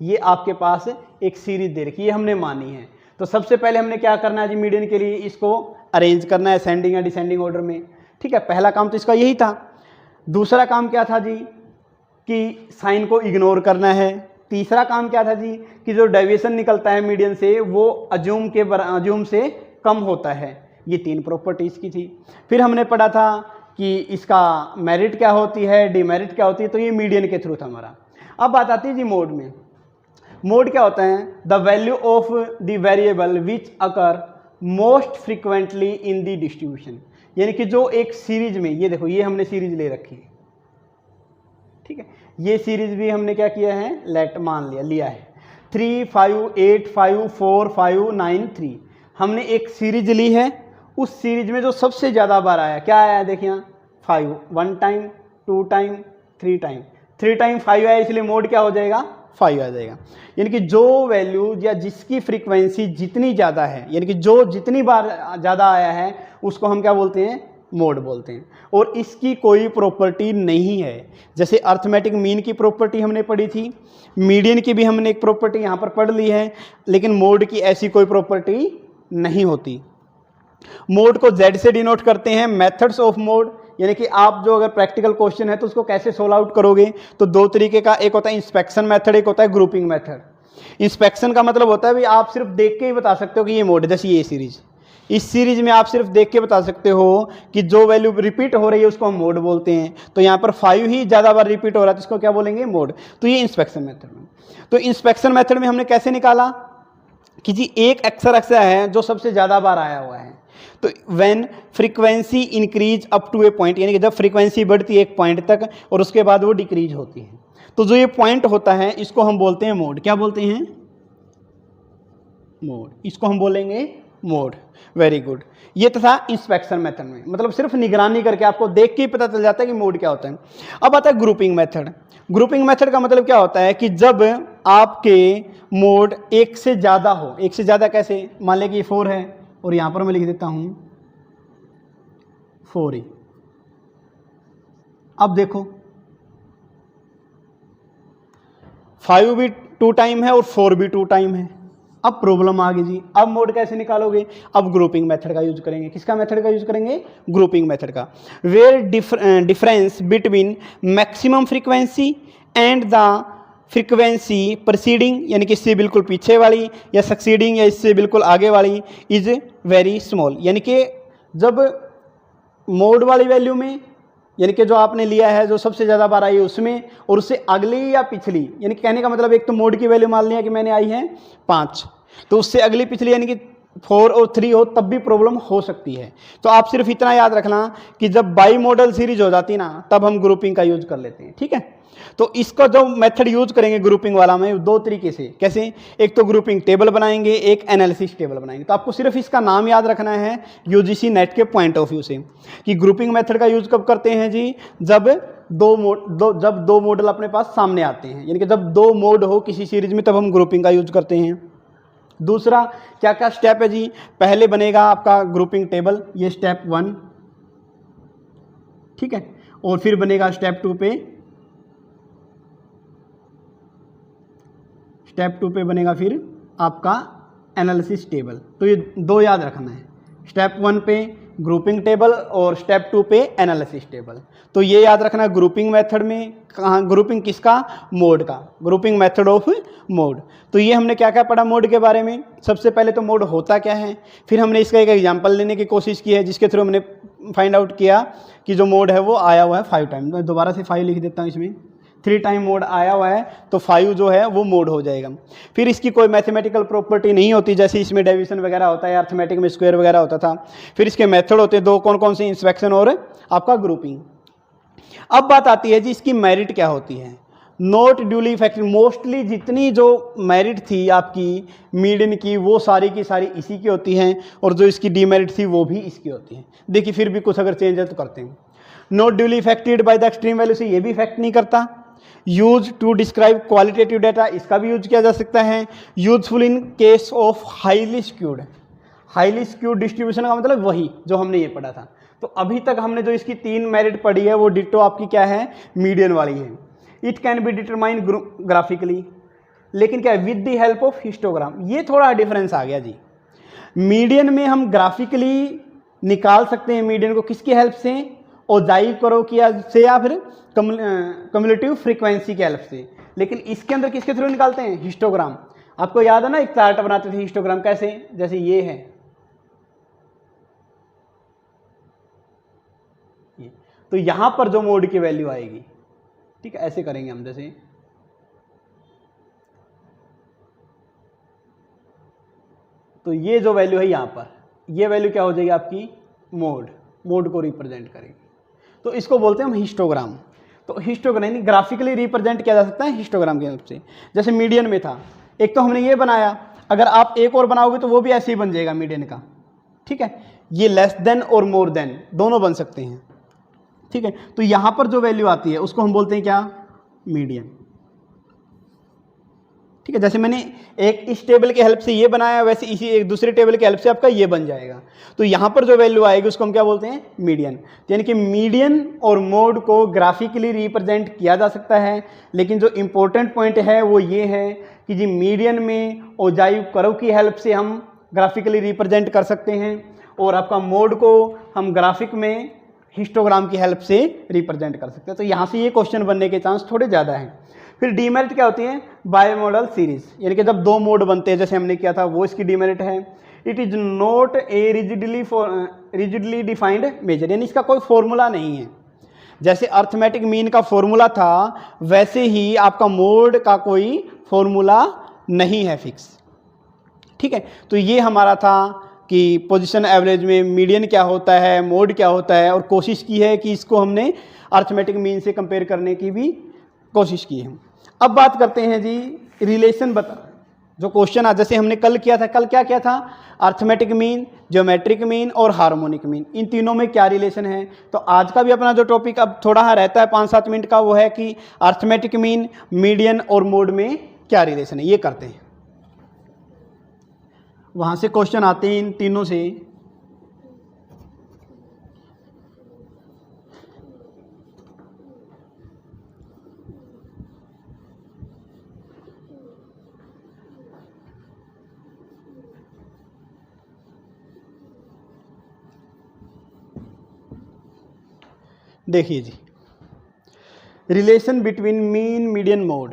S1: ये आपके पास एक सीरीज दे रखी है, ये हमने मानी है। तो सबसे पहले हमने क्या करना है जी, मीडियन के लिए इसको अरेंज करना है असेंडिंग या डिसेंडिंग ऑर्डर में, ठीक है। पहला काम तो इसका यही था। दूसरा काम क्या था जी, कि साइन को इग्नोर करना है। तीसरा काम क्या था जी, कि जो डेविएशन निकलता है मीडियन से वो अज्यूम से कम होता है। ये 3 प्रॉपर्टीज़ की थी। फिर हमने पढ़ा था कि इसका मेरिट क्या होती है, डिमेरिट क्या होती है, तो ये मीडियन के थ्रू था हमारा। अब बात आती है जी मोड में। मोड क्या होता है, the value of the variable which occur most frequently in the distribution, यानी कि जो एक सीरीज में, ये देखो ये हमने सीरीज ले रखी है, ठीक है। ये सीरीज भी हमने क्या किया है, लेट मान लिया है 3 5 8 5 4 5 9 3, हमने एक सीरीज ली है। उस सीरीज में जो सबसे ज़्यादा बार आया, क्या आया है देखिए यहाँ 5, 1 टाइम, 2 टाइम, 3 टाइम, 3 टाइम 5 आया इसलिए मोड क्या हो जाएगा, 5 आ जाएगा। यानी कि जो वैल्यू या जिसकी फ्रीक्वेंसी जितनी ज़्यादा है, यानी कि जो जितनी बार ज़्यादा आया है उसको हम क्या बोलते हैं, मोड बोलते हैं। और इसकी कोई प्रॉपर्टी नहीं है, जैसे अर्थमेटिक मीन की प्रॉपर्टी हमने पढ़ी थी, मीडियन की भी हमने एक प्रॉपर्टी यहाँ पर पढ़ ली है, लेकिन मोड की ऐसी कोई प्रॉपर्टी नहीं होती। मोड को Z से डिनोट करते हैं, मेथड्स ऑफ मोड, यानी कि आप जो अगर प्रैक्टिकल क्वेश्चन है तो उसको कैसे सोल्व आउट करोगे, तो दो तरीके का, एक होता है इंस्पेक्शन मेथड, एक होता है ग्रुपिंग मेथड। इंस्पेक्शन का मतलब होता है भी आप सिर्फ देख के ही बता सकते हो कि ये मोड है, जैसे ये सीरीज, इस सीरीज में आप सिर्फ देख के बता सकते हो कि जो वैल्यू रिपीट हो रही है उसको हम मोड बोलते हैं। तो यहाँ पर 5 ही ज़्यादा बार रिपीट हो रहा है तो इसको क्या बोलेंगे, मोड। तो ये इंस्पेक्शन मेथड में। तो इंस्पेक्शन मेथड में हमने कैसे निकाला कि जी एक अक्सर ऐसा है जो सबसे ज़्यादा बार आया हुआ है, तो when frequency increase up to a point, यानी कि जब फ्रीक्वेंसी बढ़ती है एक पॉइंट तक और उसके बाद वो डिक्रीज होती है, तो जो ये पॉइंट होता है इसको हम बोलते हैं मोड। क्या बोलते हैं, मोड। इसको हम बोलेंगे मोड। Very good. ये था इंस्पेक्शन मेथड में, मतलब सिर्फ निगरानी करके आपको देख के ही पता चल जाता है कि मोड क्या होता है। अब आता है ग्रुपिंग मेथड। ग्रुपिंग मेथड का मतलब क्या होता है कि जब आपके मोड एक से ज़्यादा हो, एक से ज़्यादा कैसे, मान लें कि ये 4 है और यहाँ पर मैं लिख देता हूँ 4 अब देखो 5 भी 2 टाइम है और 4 भी 2 टाइम है। अब प्रॉब्लम आ गई जी, अब मोड कैसे निकालोगे, अब ग्रुपिंग मेथड का यूज करेंगे। किसका मेथड का यूज करेंगे, ग्रुपिंग मेथड का। Where difference between maximum frequency and the frequency preceding, यानी कि इससे बिल्कुल पीछे वाली, या सक्सीडिंग, या इससे बिल्कुल आगे वाली, इज वेरी स्मॉल, यानी कि जब मोड वाली वैल्यू में, यानी कि जो आपने लिया है जो सबसे ज़्यादा बार आई है उसमें, और उससे अगली या पिछली, यानी कि कहने का मतलब एक तो मोड की वैल्यू मान लिया कि मैंने आई है 5, तो उससे अगली पिछली यानी कि 4 और 3 हो तब भी प्रॉब्लम हो सकती है। तो आप सिर्फ इतना याद रखना कि जब बाई मॉडल सीरीज हो जाती ना तब हम ग्रुपिंग का यूज कर लेते हैं, ठीक है। तो इसका जो मेथड यूज करेंगे ग्रुपिंग वाला में, दो तरीके से। कैसे, एक तो ग्रुपिंग टेबल बनाएंगे, एक एनालिसिस टेबल बनाएंगे। तो आपको सिर्फ इसका नाम याद रखना है यूजीसी नेट के पॉइंट ऑफ व्यू से कि ग्रुपिंग मेथड का यूज कब करते हैं जी, जब दो मॉडल अपने पास सामने आते हैं, यानी कि जब 2 मोड हो किसी सीरीज में तब हम ग्रुपिंग का यूज करते हैं। दूसरा क्या क्या स्टेप है जी, पहले बनेगा आपका ग्रुपिंग टेबल, ये स्टेप 1, ठीक है, और फिर बनेगा स्टेप 2 पे, स्टेप 2 पे बनेगा फिर आपका एनालिसिस टेबल। तो ये 2 याद रखना है, स्टेप 1 पे ग्रुपिंग टेबल और स्टेप 2 पे एनालिसिस टेबल। तो ये याद रखना ग्रुपिंग मेथड में, कहाँ ग्रुपिंग किसका, मोड का, ग्रुपिंग मेथड ऑफ मोड। तो ये हमने क्या क्या पढ़ा मोड के बारे में। सबसे पहले तो मोड होता क्या है, फिर हमने इसका एक एग्जांपल लेने की कोशिश की है जिसके थ्रू हमने फाइंड आउट किया कि जो मोड है वो आया हुआ है 5 टाइम। तो दोबारा से 5 लिख देता हूँ, इसमें 3 टाइम मोड आया हुआ है तो 5 जो है वो मोड हो जाएगा। फिर इसकी कोई मैथमेटिकल प्रॉपर्टी नहीं होती, जैसे इसमें डिवीजन वगैरह होता है, अर्थमेटिक में स्क्वायर वगैरह होता था। फिर इसके मेथड होते हैं 2, कौन कौन से, इंस्पेक्शन और आपका ग्रुपिंग। अब बात आती है जी इसकी मेरिट क्या होती है। नॉट ड्यूली इफेक्टिव, मोस्टली जितनी जो मेरिट थी आपकी मीडियन की वो सारी की सारी इसी की होती हैं, और जो इसकी डीमेरिट थी वो भी इसकी होती है। देखिए फिर भी कुछ अगर चेंज है तो करते हैं। Not duly affected by the extreme value से ये भी इफेक्ट नहीं करता। Use to describe qualitative data, इसका भी यूज किया जा सकता है। Useful in case of highly skewed, highly skewed distribution का मतलब वही जो हमने ये पढ़ा था। तो अभी तक हमने जो इसकी 3 मेरिट पढ़ी है वो डिट्टो आपकी क्या है, मीडियन वाली है। It can be determine graphically, लेकिन क्या है, with the help of histogram. ये थोड़ा डिफरेंस आ गया जी। मीडियन में हम ग्राफिकली निकाल सकते हैं मीडियन को, किसकी हेल्प से, ओजाइव करो किया से, या फिर कम्युलेटिव फ्रीक्वेंसी के हेल्प से। लेकिन इसके अंदर किसके थ्रू निकालते हैं, हिस्टोग्राम। आपको याद है ना एक चार्ट बनाते थे हिस्टोग्राम, कैसे, जैसे ये है, ये। तो यहां पर जो मोड की वैल्यू आएगी, ठीक है, ऐसे करेंगे हम, जैसे तो ये जो वैल्यू है यहां पर, ये वैल्यू क्या हो जाएगी आपकी, मोड, मोड को रिप्रेजेंट करेगी। तो इसको बोलते हैं हम हिस्टोग्राम। तो हिस्टोग्राम यानी ग्राफिकली रिप्रेजेंट किया जा सकता है हिस्टोग्राम के हेल्प से। जैसे मीडियन में था, एक तो हमने ये बनाया, अगर आप एक और बनाओगे तो वो भी ऐसे ही बन जाएगा मीडियन का, ठीक है। ये लेस देन और मोर देन दोनों बन सकते हैं। ठीक है। तो यहाँ पर जो वैल्यू आती है उसको हम बोलते हैं क्या, मीडियन। ठीक है, जैसे मैंने एक इस टेबल के हेल्प से ये बनाया, वैसे इसी एक दूसरे टेबल के हेल्प से आपका ये बन जाएगा। तो यहाँ पर जो वैल्यू आएगी उसको हम क्या बोलते हैं, मीडियन। यानी कि मीडियन और मोड को ग्राफिकली रिप्रेजेंट किया जा सकता है, लेकिन जो इम्पोर्टेंट पॉइंट है वो ये है कि जी मीडियन में ओजाइव कर्व की हेल्प से हम ग्राफिकली रिप्रेजेंट कर सकते हैं, और आपका मोड को हम ग्राफिक में हिस्टोग्राम की हेल्प से रिप्रेजेंट कर सकते हैं। तो यहाँ से ये क्वेश्चन बनने के चांस थोड़े ज़्यादा हैं। फिर डीमेरिट क्या होती है, बायमोडल सीरीज, यानी कि जब दो मोड बनते हैं जैसे हमने किया था, वो इसकी डीमेरिट है। It is not a rigidly defined measure, यानी इसका कोई फॉर्मूला नहीं है। जैसे अर्थमेटिक मीन का फॉर्मूला था, वैसे ही आपका मोड का कोई फॉर्मूला नहीं है फिक्स। ठीक है, तो ये हमारा था कि पोजीशन एवरेज में मीडियन क्या होता है, मोड क्या होता है, और कोशिश की है कि इसको हमने अर्थमेटिक मीन से कंपेयर करने की भी कोशिश की है। अब बात करते हैं जी रिलेशन बता, जो क्वेश्चन आज जैसे हमने कल किया था, कल क्या किया था, अर्थमेटिक मीन, ज्योमेट्रिक मीन और हार्मोनिक मीन, इन तीनों में क्या रिलेशन है। तो आज का भी अपना जो टॉपिक अब थोड़ा रहता है 5-7 मिनट का, वो है कि अर्थमेटिक मीन, मीडियन और मोड में क्या रिलेशन है, ये करते हैं। वहाँ से क्वेश्चन आते हैं इन तीनों से। देखिए जी, relation between mean, median, mode,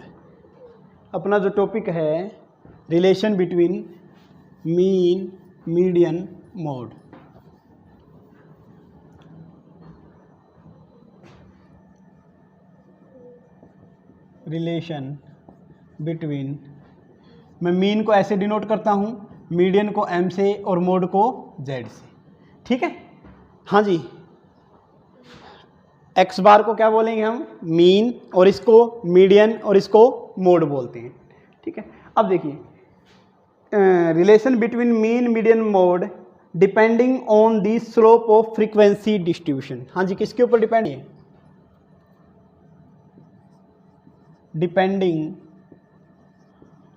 S1: अपना जो टॉपिक है relation between mean, median, mode. Relation between, मैं मीन को ऐसे डिनोट करता हूँ, मीडियन को एम से और मोड को जेड से। ठीक है, हाँ जी, एक्स बार को क्या बोलेंगे हम, मीन, और इसको मीडियन और इसको मोड बोलते हैं। ठीक है, अब देखिए relation between mean, median, mode depending on the slope of frequency distribution. हाँ जी, किसके ऊपर डिपेंड है, depending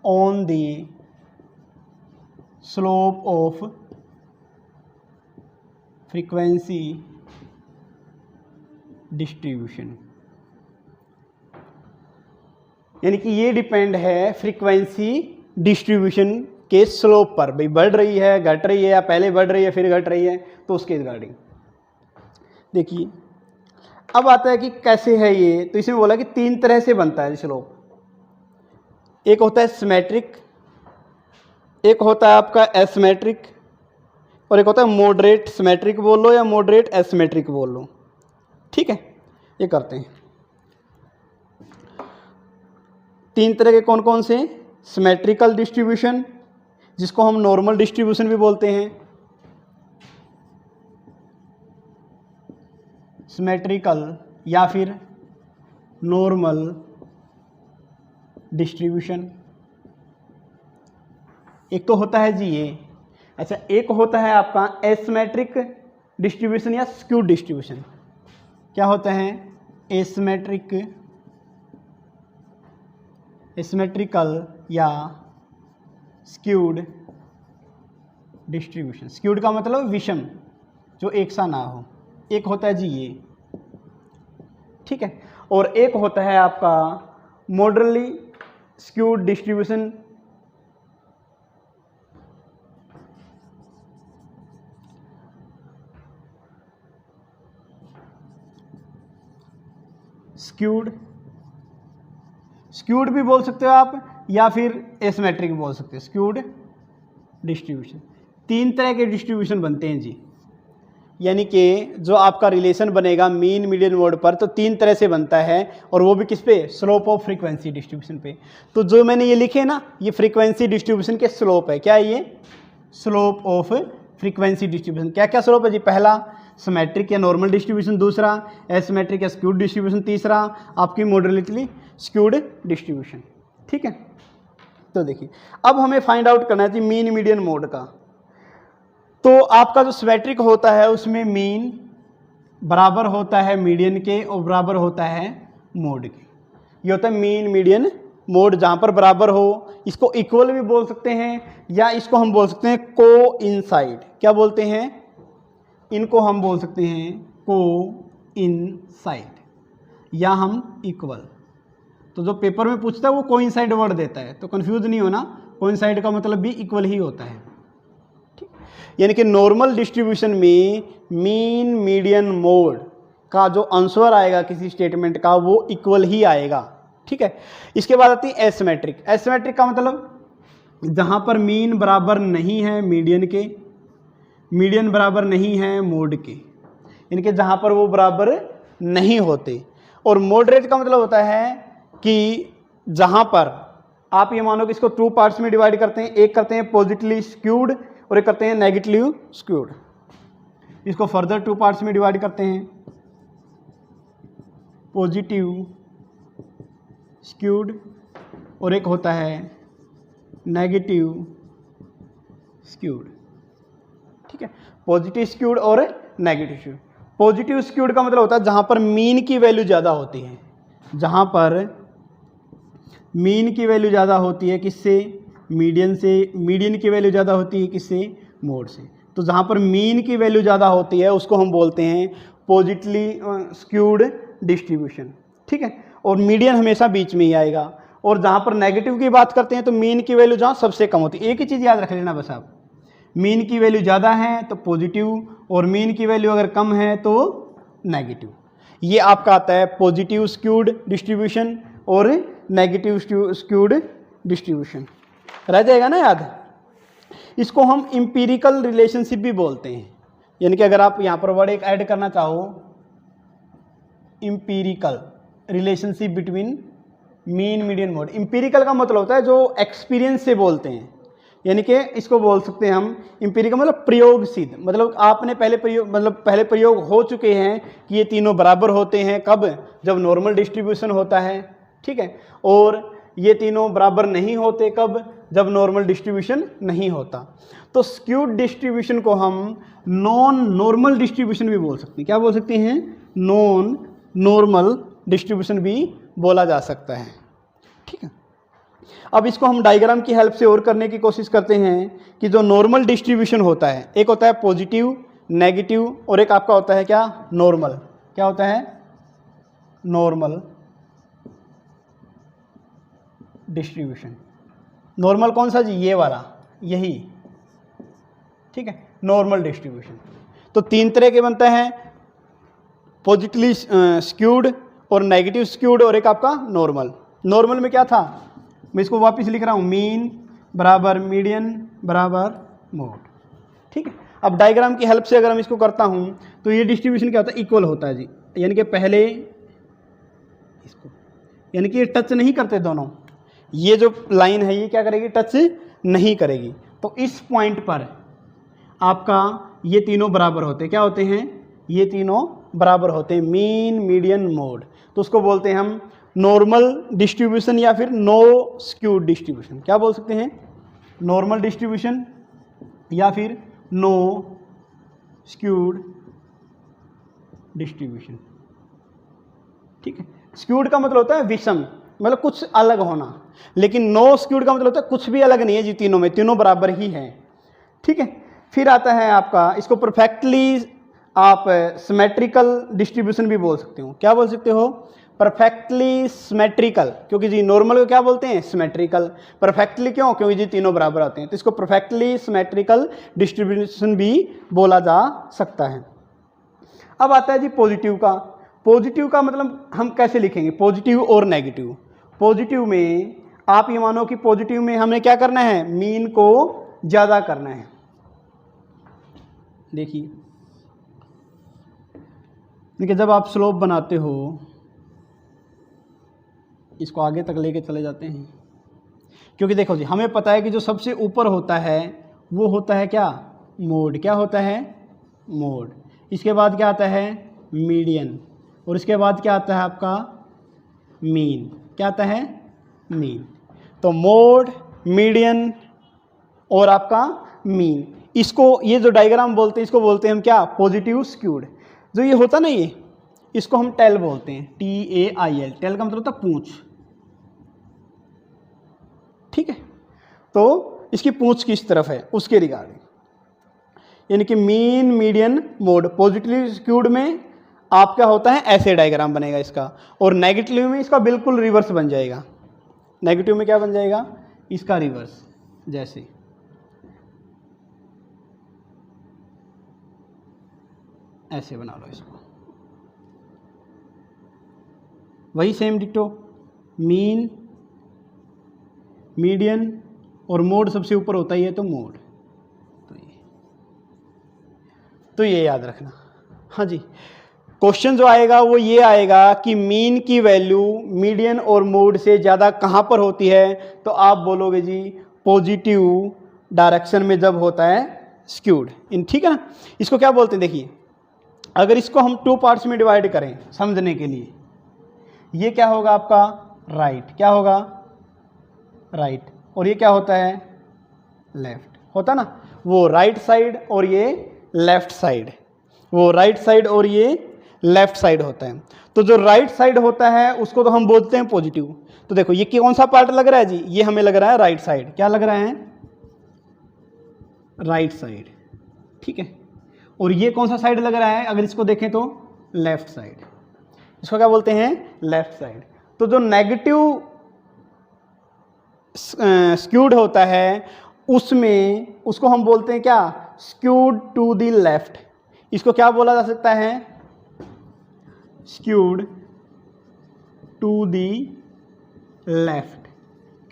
S1: on the slope of frequency distribution, यानी कि ये डिपेंड है फ्रीक्वेंसी डिस्ट्रीब्यूशन के स्लोप पर, भाई बढ़ रही है, घट रही है, या पहले बढ़ रही है फिर घट रही है, तो उसके रिगार्डिंग। देखिए अब आता है कि कैसे है ये, तो इसमें बोला कि 3 तरह से बनता है स्लोप। एक होता है सिमेट्रिक, एक होता है आपका एसिमेट्रिक, और एक होता है मॉडरेट सिमेट्रिक बोल लो या मॉडरेट एसिमेट्रिक बोल लो। ठीक है, ये करते हैं। 3 तरह के कौन कौन से, सिमेट्रिकल डिस्ट्रीब्यूशन, जिसको हम नॉर्मल डिस्ट्रीब्यूशन भी बोलते हैं, सिमेट्रिकल या फिर नॉर्मल डिस्ट्रीब्यूशन। एक तो होता है जी ये, अच्छा एक होता है आपका एसिमेट्रिक डिस्ट्रीब्यूशन या स्क्यूड डिस्ट्रीब्यूशन। क्या होता है, एसिमेट्रिक, एसिमेट्रिकल या स्क्यूड डिस्ट्रीब्यूशन। स्क्यूड का मतलब विषम, जो एक सा ना हो, एक होता है जी ये। ठीक है, और एक होता है आपका moderately skewed distribution. Skewed, skewed भी बोल सकते हो आप, या फिर एसिमेट्रिक बोल सकते हो, स्क्यूड डिस्ट्रीब्यूशन। 3 तरह के डिस्ट्रीब्यूशन बनते हैं जी, यानी कि जो आपका रिलेशन बनेगा मीन, मीडियन, मोड पर, तो 3 तरह से बनता है, और वो भी किस पे, स्लोप ऑफ फ्रीक्वेंसी डिस्ट्रीब्यूशन पे। तो जो मैंने ये लिखे ना, ये फ्रीक्वेंसी डिस्ट्रीब्यूशन के स्लोप है। क्या है ये, स्लोप ऑफ फ्रीक्वेंसी डिस्ट्रीब्यूशन। क्या क्या स्लोप है जी, पहला सिमेट्रिक या नॉर्मल डिस्ट्रीब्यूशन, दूसरा एसिमेट्रिक या स्क्यूड डिस्ट्रीब्यूशन, तीसरा आपकी मॉडरेटली स्क्यूड डिस्ट्रीब्यूशन। ठीक है, तो देखिए अब हमें फाइंड आउट करना है जी मीन, मीडियन, मोड का। तो आपका जो सिमेट्रिक होता है उसमें मीन बराबर होता है मीडियन के और बराबर होता है मोड के। ये होता है मीन मीडियन मोड, जहाँ पर बराबर हो। इसको इक्वल भी बोल सकते हैं या इसको हम बोल सकते हैं को इनसाइड। क्या बोलते हैं? इनको हम बोल सकते हैं को इनसाइड या हम इक्वल। तो जो पेपर में पूछता है वो को इनसाइड वर्ड देता है, तो कंफ्यूज नहीं होना, को इनसाइड का मतलब भी इक्वल ही होता है। ठीक, यानी कि नॉर्मल डिस्ट्रीब्यूशन में मीन मीडियन मोड का जो आंसर आएगा किसी स्टेटमेंट का वो इक्वल ही आएगा। ठीक है। इसके बाद आती है एसिमेट्रिक। एसिमेट्रिक का मतलब जहां पर मीन बराबर नहीं है मीडियन के, मीडियन बराबर नहीं है मोड के, इनके जहां पर वो बराबर नहीं होते। और मॉडरेट का मतलब होता है कि जहां पर आप ये मानो कि इसको टू पार्ट्स में डिवाइड करते हैं, एक करते हैं पॉजिटिवली स्क्यूड और एक करते हैं नेगेटिवली स्क्यूड। इसको फर्दर टू पार्ट्स में डिवाइड करते हैं, पॉजिटिव स्क्यूड और एक होता है नेगेटिव स्क्यूड। ठीक है, पॉजिटिव स्क्यूड और नेगेटिव स्क्यूड। पॉजिटिव स्क्यूड का मतलब होता है जहां पर मीन की वैल्यू ज़्यादा होती है, जहां पर मीन की वैल्यू ज़्यादा होती है किससे? मीडियन से। मीडियन की वैल्यू ज़्यादा होती है किससे? मोड से। तो जहां पर मीन की वैल्यू ज़्यादा होती है उसको हम बोलते हैं पॉजिटिवली स्क्यूड डिस्ट्रीब्यूशन। ठीक है, और मीडियन हमेशा बीच में ही आएगा। और जहाँ पर नेगेटिव की बात करते हैं तो मीन की वैल्यू जहाँ सबसे कम होती है। एक ही चीज़ याद रख लेना बस आप, मीन की वैल्यू ज़्यादा है तो पॉजिटिव और मीन की वैल्यू अगर कम है तो नेगेटिव। ये आपका आता है पॉजिटिव स्क्यूड डिस्ट्रीब्यूशन और नेगेटिव स्क्यूड डिस्ट्रीब्यूशन। रह जाएगा ना याद। इसको हम एम्पिरिकल रिलेशनशिप भी बोलते हैं, यानी कि अगर आप यहाँ पर वर्ड एक ऐड करना चाहो, empirical relationship between mean median mode. Empirical का मतलब होता है जो एक्सपीरियंस से बोलते हैं, यानी कि इसको बोल सकते हैं हम एम्पिरिकल मतलब प्रयोग सिद्ध। मतलब आपने पहले प्रयोग हो चुके हैं कि ये तीनों बराबर होते हैं। कब? जब नॉर्मल डिस्ट्रीब्यूशन होता है। ठीक है, और ये तीनों बराबर नहीं होते कब? जब नॉर्मल डिस्ट्रीब्यूशन नहीं होता। तो स्क्यूड डिस्ट्रीब्यूशन को हम नॉन नॉर्मल डिस्ट्रीब्यूशन भी बोल सकते हैं। क्या बोल सकते हैं? नॉन नॉर्मल डिस्ट्रीब्यूशन भी बोला जा सकता है। ठीक है, अब इसको हम डायग्राम की हेल्प से और करने की कोशिश करते हैं कि जो नॉर्मल डिस्ट्रीब्यूशन होता है, एक होता है पॉजिटिव, नेगेटिव और एक आपका होता है क्या? नॉर्मल। क्या होता है? Normal distribution. नॉर्मल कौन सा जी? ये वाला, यही। ठीक है, नॉर्मल डिस्ट्रीब्यूशन। तो तीन तरह के बनता है, पॉजिटिवली स्क्यूड और नेगेटिव स्क्यूड और एक आपका नॉर्मल। नॉर्मल में क्या था? मैं इसको वापस लिख रहा हूँ, मीन बराबर मीडियन बराबर मोड। ठीक है, अब डायग्राम की हेल्प से अगर हम इसको करता हूँ तो ये डिस्ट्रीब्यूशन क्या होता है? इक्वल होता है जी। यानी कि पहले इसको, यानी कि ये टच नहीं करते दोनों। ये जो लाइन है ये क्या करेगी? टच नहीं करेगी। तो इस पॉइंट पर आपका ये तीनों बराबर होते हैं। क्या होते हैं? ये तीनों बराबर होते हैं, मीन मीडियन मोड। तो उसको बोलते हैं हम नॉर्मल डिस्ट्रीब्यूशन या फिर नो स्क्यूड डिस्ट्रीब्यूशन। क्या बोल सकते हैं? नॉर्मल डिस्ट्रीब्यूशन या फिर नो स्क्यूड डिस्ट्रीब्यूशन। ठीक है, स्क्यूड का मतलब होता है विषम, मतलब कुछ अलग होना, लेकिन नो स्क्यूड का मतलब होता है कुछ भी अलग नहीं है जी, तीनों में तीनों बराबर ही हैं। ठीक है, फिर आता है आपका, इसको परफेक्टली आप सिमेट्रिकल डिस्ट्रीब्यूशन भी बोल सकते हो। क्या बोल सकते हो? परफेक्टली सिमेट्रिकल, क्योंकि जी नॉर्मल को क्या बोलते हैं? सिमेट्रिकल। परफेक्टली क्यों? क्योंकि जी तीनों बराबर आते हैं, तो इसको परफेक्टली सिमेट्रिकल डिस्ट्रीब्यूशन भी बोला जा सकता है। अब आता है जी पॉजिटिव का। पॉजिटिव का मतलब हम कैसे लिखेंगे? पॉजिटिव और नेगेटिव। पॉजिटिव में आप ये मानो कि पॉजिटिव में हमें क्या करना है? मीन को ज़्यादा करना है। देखिए जब आप स्लोप बनाते हो, इसको आगे तक लेके चले जाते हैं, क्योंकि देखो जी हमें पता है कि जो सबसे ऊपर होता है वो होता है क्या? मोड। क्या होता है? मोड। इसके बाद क्या आता है? मीडियन। और इसके बाद क्या आता है आपका? मीन। क्या आता है? मीन। तो मोड, मीडियन और आपका मीन, इसको ये जो डायग्राम बोलते हैं इसको बोलते हैं हम क्या? Positive skewed. जो ये होता ना, ये इसको हम टेल बोलते हैं, TAIL। टेल का मतलब होता पूंछ, ठीक है। तो इसकी पूंछ किस तरफ है उसके रिगार्डिंग, यानी कि mean median mode. Positively skewed में आपका होता है ऐसे डायग्राम बनेगा इसका, और नेगेटिव में इसका बिल्कुल रिवर्स बन जाएगा। नेगेटिव में क्या बन जाएगा, इसका रिवर्स, जैसे ऐसे बना लो इसको, वही सेम डिटो, मीन मीडियन और मोड सबसे ऊपर होता ही है, तो मोड। तो ये याद रखना। हाँ जी, क्वेश्चन जो आएगा वो ये आएगा कि मीन की वैल्यू मीडियन और मोड से ज़्यादा कहाँ पर होती है, तो आप बोलोगे जी पॉजिटिव डायरेक्शन में जब होता है स्क्यूड इन, ठीक है ना। इसको क्या बोलते हैं, देखिए अगर इसको हम 2 पार्ट्स में डिवाइड करें समझने के लिए, ये क्या होगा आपका राइट, क्या होगा राइट, और ये क्या होता है लेफ्ट, होता ना, वो राइट साइड और ये लेफ्ट साइड, वो राइट साइड और ये लेफ्ट साइड होता है। तो जो राइट साइड होता है उसको तो हम बोलते हैं पॉजिटिव। तो देखो ये कौन सा पार्ट लग रहा है जी, ये हमें लग रहा है राइट साइड, क्या लग रहा है राइट साइड, ठीक है। और ये कौन सा साइड लग रहा है, अगर इसको देखें तो लेफ्ट साइड, इसको क्या बोलते हैं लेफ्ट साइड। तो जो नेगेटिव स्क्यूड होता है उसमें उसको हम बोलते हैं क्या, स्क्यूड टू द लेफ्ट। इसको क्या बोला जा सकता है, स्क्यूड टू द लेफ्ट।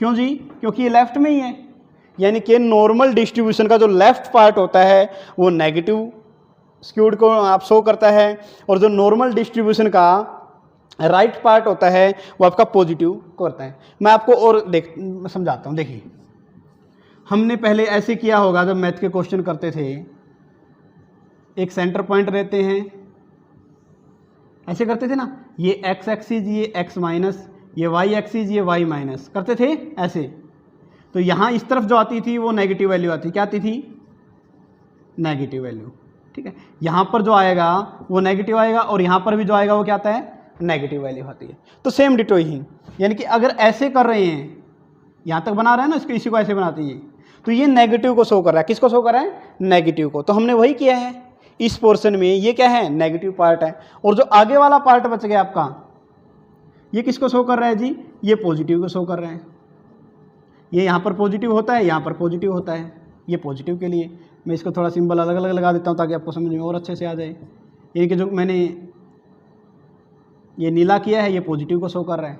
S1: क्यों जी, क्योंकि ये लेफ्ट में ही है, यानी कि नॉर्मल डिस्ट्रीब्यूशन का जो लेफ्ट पार्ट होता है वो नेगेटिव स्क्यूड को आप शो करता है, और जो नॉर्मल डिस्ट्रीब्यूशन का राइट पार्ट होता है वो आपका पॉजिटिव करता है। मैं आपको और समझाता हूँ। देखिए हमने पहले ऐसे किया होगा, जब मैथ के क्वेश्चन करते थे, एक सेंटर पॉइंट रहते हैं, ऐसे करते थे ना, ये एक्स एक्सिस, ये एक्स माइनस, ये वाई एक्सिस, ये वाई माइनस, करते थे ऐसे। तो यहाँ इस तरफ जो आती थी वो नेगेटिव वैल्यू आती, क्या आती थी नेगेटिव वैल्यू, ठीक है। यहाँ पर जो आएगा वो नेगेटिव आएगा, और यहाँ पर भी जो आएगा वो क्या आता है नेगेटिव वैल्यू आती है। तो सेम डिटो ही, यानी कि अगर ऐसे कर रहे हैं, यहाँ तक बना रहे हैं ना, इसको इसी को ऐसे बनाते हैं, तो ये नेगेटिव को शो कर रहा है, किसको शो कर रहा है नेगेटिव को। तो हमने वही किया है इस पोर्शन में, ये क्या है नेगेटिव पार्ट है, और जो आगे वाला पार्ट बच गया आपका, ये किसको शो कर रहा है जी, ये पॉजिटिव को शो कर रहे हैं। ये यहाँ पर पॉजिटिव होता है, यहाँ पर पॉजिटिव होता है, ये पॉजिटिव के लिए। मैं इसको थोड़ा सिंबल अलग अलग लगा देता हूँ ताकि आपको समझ में और अच्छे से आ जाए। ये कि जो मैंने ये नीला किया है ये पॉजिटिव को शो कर रहा है।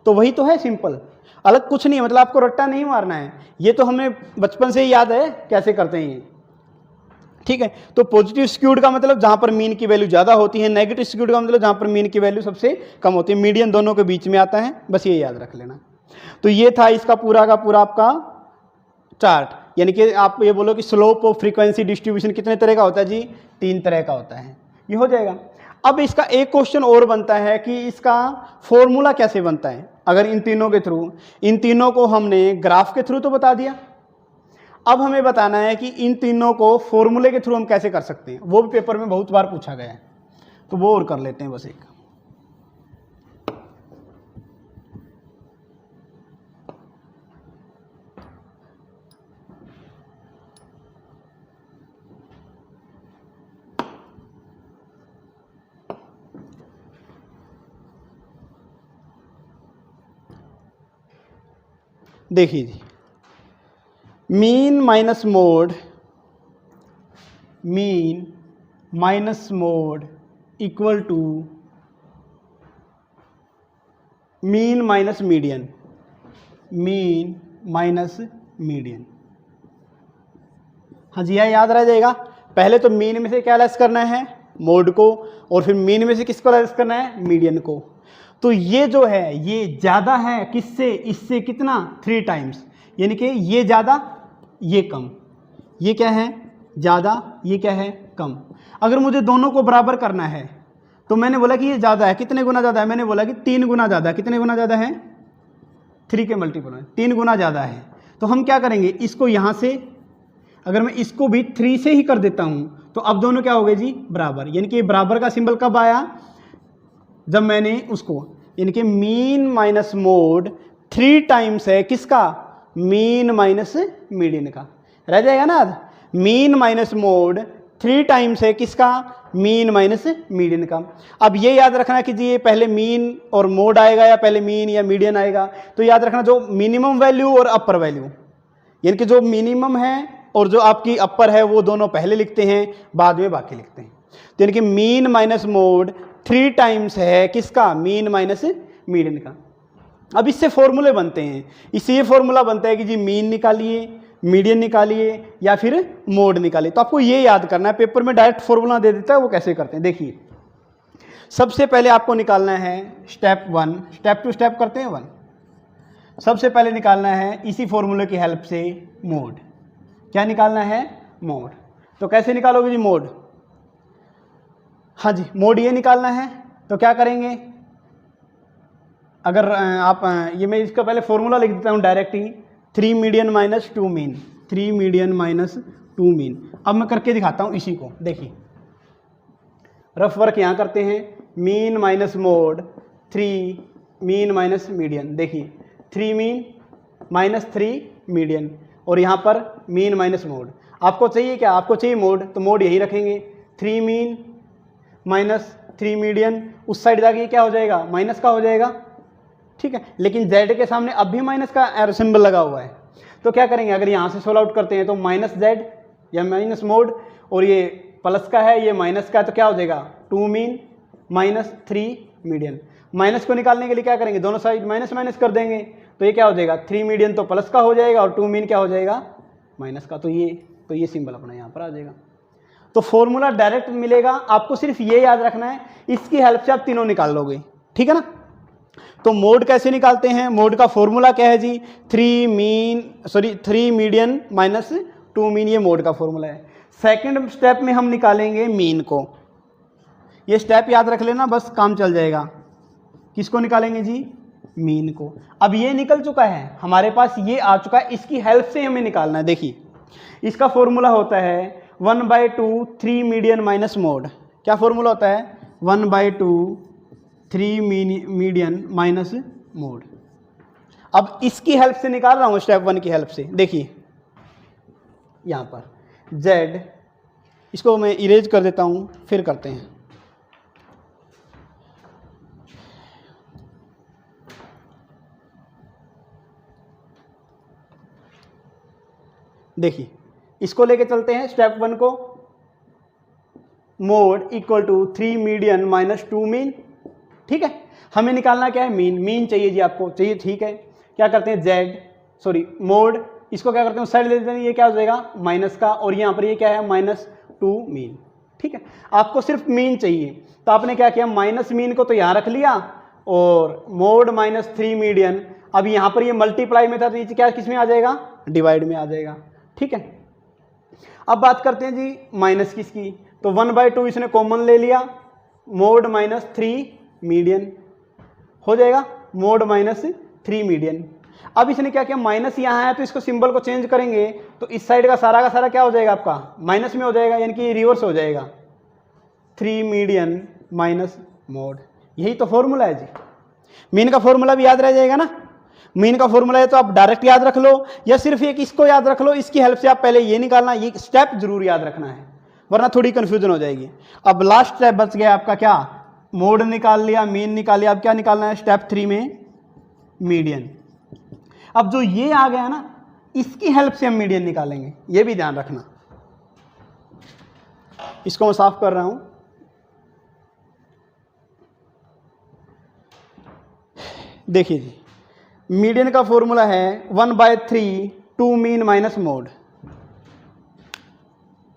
S1: तो वही तो है, सिंपल, अलग कुछ नहीं है, मतलब आपको रट्टा नहीं मारना है, ये तो हमें बचपन से ही याद है कैसे करते हैं ये, ठीक है। तो पॉजिटिव स्क्यूड का मतलब जहाँ पर मीन की वैल्यू ज़्यादा होती है, नेगेटिव स्क्यूड का मतलब जहाँ पर मीन की वैल्यू सबसे कम होती है, मीडियन दोनों के बीच में आता है, बस ये याद रख लेना। तो ये था इसका पूरा का पूरा आपका चार्ट, यानी कि आप ये बोलो कि स्लोप ऑफ फ्रीक्वेंसी डिस्ट्रीब्यूशन कितने तरह का होता है जी, 3 तरह का होता है, ये हो जाएगा। अब इसका एक क्वेश्चन और बनता है कि इसका फॉर्मूला कैसे बनता है। अगर इन तीनों के थ्रू, इन तीनों को हमने ग्राफ के थ्रू तो बता दिया, अब हमें बताना है कि इन तीनों को फॉर्मूले के थ्रू हम कैसे कर सकते हैं। वो भी पेपर में बहुत बार पूछा गया है, तो वो और कर लेते हैं बस एक। देखिए जी, mean minus mode, mean minus mode equal to mean minus median, mean minus median. हाँ जी, यह याद रह जाएगा। पहले तो मीन में से क्या लेस करना है, मोड को, और फिर मीन में से किसको लेस करना है, मीडियन को। तो ये जो है ये ज़्यादा है किससे, इससे कितना 3 टाइम्स, यानी कि ये ज़्यादा ये कम, ये क्या है ज़्यादा, ये क्या है कम। अगर मुझे दोनों को बराबर करना है तो मैंने बोला कि ये ज़्यादा है, कितने गुना ज़्यादा है, मैंने बोला कि 3 गुना ज़्यादा है। कितने गुना ज़्यादा है, 3 के मल्टीपल में 3 गुना ज़्यादा है। तो हम क्या करेंगे, इसको यहाँ से अगर मैं इसको भी 3 से ही कर देता हूँ तो अब दोनों क्या हो गए जी, बराबर। यानी कि बराबर का सिंबल कब आया, जब मैंने उसको, यानी कि मीन माइनस मोड 3 टाइम्स है किसका, मीन माइनस मीडियन का, रह जाएगा ना। मीन माइनस मोड 3 टाइम्स है किसका, मीन माइनस मीडियन का। अब ये याद रखना कि जी ये पहले मीन और मोड आएगा या पहले मीन या मीडियन आएगा। तो याद रखना जो मिनिमम वैल्यू और अपर वैल्यू, यानी कि जो मिनिमम है और जो आपकी अपर है वो दोनों पहले लिखते हैं, बाद में बाकी लिखते हैं। तो यानी कि मीन माइनस मोड 3 टाइम्स है किसका, मीन माइनस मीडियन का। अब इससे फॉर्मूले बनते हैं, इससे ये फॉर्मूला बनता है कि जी मीन निकालिए, मीडियन निकालिए या फिर मोड निकालिए। तो आपको ये याद करना है, पेपर में डायरेक्ट फॉर्मूला दे देता है, वो कैसे करते हैं देखिए। सबसे पहले आपको निकालना है स्टेप 1, स्टेप 2 स्टेप करते हैं 1। सबसे पहले निकालना है इसी फॉर्मूले की हेल्प से मोड। क्या निकालना है, मोड। तो कैसे निकालोगे जी मोड, हाँ जी मोड ये निकालना है। तो क्या करेंगे, अगर आप ये, मैं इसका पहले फॉर्मूला लिख देता हूँ डायरेक्ट ही, 3 median minus 2 mean, 3 median minus 2 mean. अब मैं करके दिखाता हूँ इसी को, देखिए रफ वर्क यहाँ करते हैं, mean minus mode 3 mean minus median. देखिए 3 मीन माइनस 3 मीडियन, और यहाँ पर मीन माइनस मोड। आपको चाहिए क्या, आपको चाहिए मोड, तो मोड यही रखेंगे, 3 मीन माइनस 3 मीडियन। उस साइड जाके क्या हो जाएगा, माइनस का हो जाएगा, ठीक है। लेकिन z के सामने अब भी माइनस का एरो सिंबल लगा हुआ है। तो क्या करेंगे, अगर यहाँ से सोल्व आउट करते हैं तो माइनस z या माइनस मोड, और ये प्लस का है ये माइनस का है, तो क्या हो जाएगा 2 मीन माइनस 3 मीडियन। माइनस को निकालने के लिए क्या करेंगे, दोनों साइड माइनस माइनस कर देंगे, तो ये क्या हो जाएगा 3 मीडियन तो प्लस का हो जाएगा और 2 मीन क्या हो जाएगा, माइनस का। तो ये सिंबल अपना यहाँ पर आ जाएगा। तो फॉर्मूला डायरेक्ट मिलेगा, आपको सिर्फ ये याद रखना है, इसकी हेल्प से आप तीनों निकाल लोगे, ठीक है ना। तो मोड कैसे निकालते हैं, मोड का फॉर्मूला क्या है जी, 3 मीडियन माइनस 2 मीन, ये मोड का फॉर्मूला है। सेकंड स्टेप में हम निकालेंगे मीन को, ये स्टेप याद रख लेना बस, काम चल जाएगा। किसको निकालेंगे जी, मीन को। अब ये निकल चुका है हमारे पास, ये आ चुका है, इसकी हेल्प से हमें निकालना है। देखिए इसका फॉर्मूला होता है 1/2 3 मीडियन माइनस मोड। क्या फॉर्मूला होता है, 1/2 3 मीडियन माइनस मोड। अब इसकी हेल्प से निकाल रहा हूँ, स्टेप 1 की हेल्प से। देखिए यहाँ पर z, इसको मैं इरेज कर देता हूँ, फिर करते हैं। देखिए इसको लेके चलते हैं स्टेप 1 को, mode equal to 3 median minus 2 mean, ठीक है। हमें निकालना क्या है, मीन। मीन चाहिए जी, आपको चाहिए, ठीक है। क्या करते हैं मोड, इसको क्या करते हैं उस साइड ले लेते हैं, ये क्या हो जाएगा माइनस का, और यहाँ पर ये क्या है -2 मीन, ठीक है। आपको सिर्फ मीन चाहिए, तो आपने क्या किया, माइनस मीन को तो यहाँ रख लिया, और मोड -3 मीडियन, अब यहाँ पर ये मल्टीप्लाई में था तो ये क्या किस में आ जाएगा, डिवाइड में आ जाएगा, ठीक है। अब बात करते हैं जी माइनस किसकी, तो 1/2 इसने कॉमन ले लिया, मोड -3 मीडियन हो जाएगा, मोड -3 मीडियन। अब इसने क्या किया, माइनस यहाँ है तो इसको सिंबल को चेंज करेंगे, तो इस साइड का सारा क्या हो जाएगा, आपका माइनस में हो जाएगा, यानी कि रिवर्स हो जाएगा, 3 मीडियन माइनस मोड। यही तो फॉर्मूला है जी। मीन का फॉर्मूला भी याद रह जाएगा ना, मीन का फॉर्मूला है तो आप डायरेक्ट याद रख लो, या सिर्फ एक इसको याद रख लो, इसकी हेल्प से आप पहले ये निकालना, ये स्टेप जरूर याद रखना है, वरना थोड़ी कंफ्यूजन हो जाएगी। अब लास्ट स्टेप बच गया आपका, क्या, मोड निकाल लिया, मीन निकाल लिया, अब क्या निकालना है स्टेप 3 में, मीडियन। अब जो ये आ गया ना, इसकी हेल्प से हम मीडियन निकालेंगे, ये भी ध्यान रखना। इसको मैं साफ कर रहा हूं। देखिए जी, मीडियन का फॉर्मूला है 1/3 2 mean minus mode,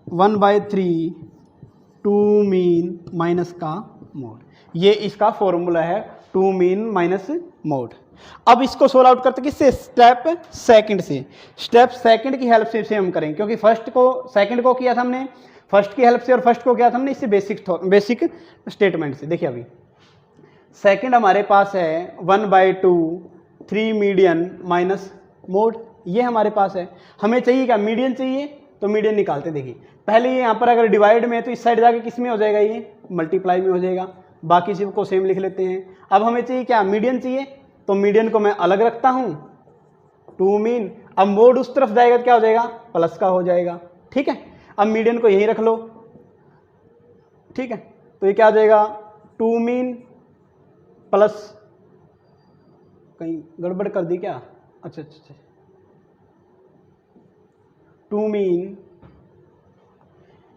S1: 1/3 2 mean minus का मोड, ये इसका फॉर्मूला है 2 मीन माइनस मोड। अब इसको सोल्व आउट करते किससे, स्टेप सेकंड से। स्टेप सेकंड की हेल्प से हम करेंगे, क्योंकि फर्स्ट को सेकंड को किया था हमने फर्स्ट की हेल्प से, और फर्स्ट को किया था हमने इससे बेसिक स्टेटमेंट से। देखिए अभी सेकंड हमारे पास है 1/2 3 मीडियन माइनस मोड, ये हमारे पास है। हमें चाहिए क्या, मीडियन चाहिए, तो मीडियन निकालते हैं। देखिए पहले ये यहाँ पर अगर डिवाइड में है तो इस साइड जाके किस में हो जाएगा, ये मल्टीप्लाई में हो जाएगा, बाकी सब को सेम लिख लेते हैं। अब हमें चाहिए क्या, मीडियन चाहिए, तो मीडियन को मैं अलग रखता हूँ, 2 मीन। अब मोड उस तरफ जाएगा तो क्या हो जाएगा, प्लस का हो जाएगा, ठीक है। अब मीडियन को यहीं रख लो, ठीक है, तो ये क्या आ जाएगा, 2 मीन प्लस, कहीं गड़बड़ कर दी क्या, अच्छा अच्छा अच्छा, 2 मीन,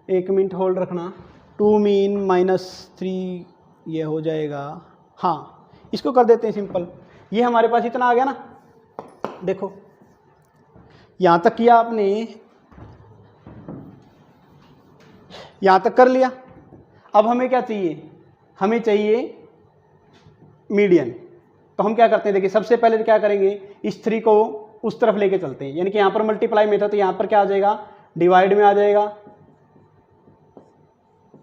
S1: 1 मिनट होल्ड रखना, 2 मीन -3 ये हो जाएगा। हाँ इसको कर देते हैं सिंपल, ये हमारे पास इतना आ गया ना। देखो यहाँ तक किया आपने, यहाँ तक कर लिया। अब हमें क्या चाहिए, हमें चाहिए मीडियन। तो हम क्या करते हैं, देखिए सबसे पहले तो क्या करेंगे, इस 3 को उस तरफ लेके चलते हैं, यानी कि यहाँ पर मल्टीप्लाई में था तो यहाँ पर क्या आ जाएगा, डिवाइड में आ जाएगा,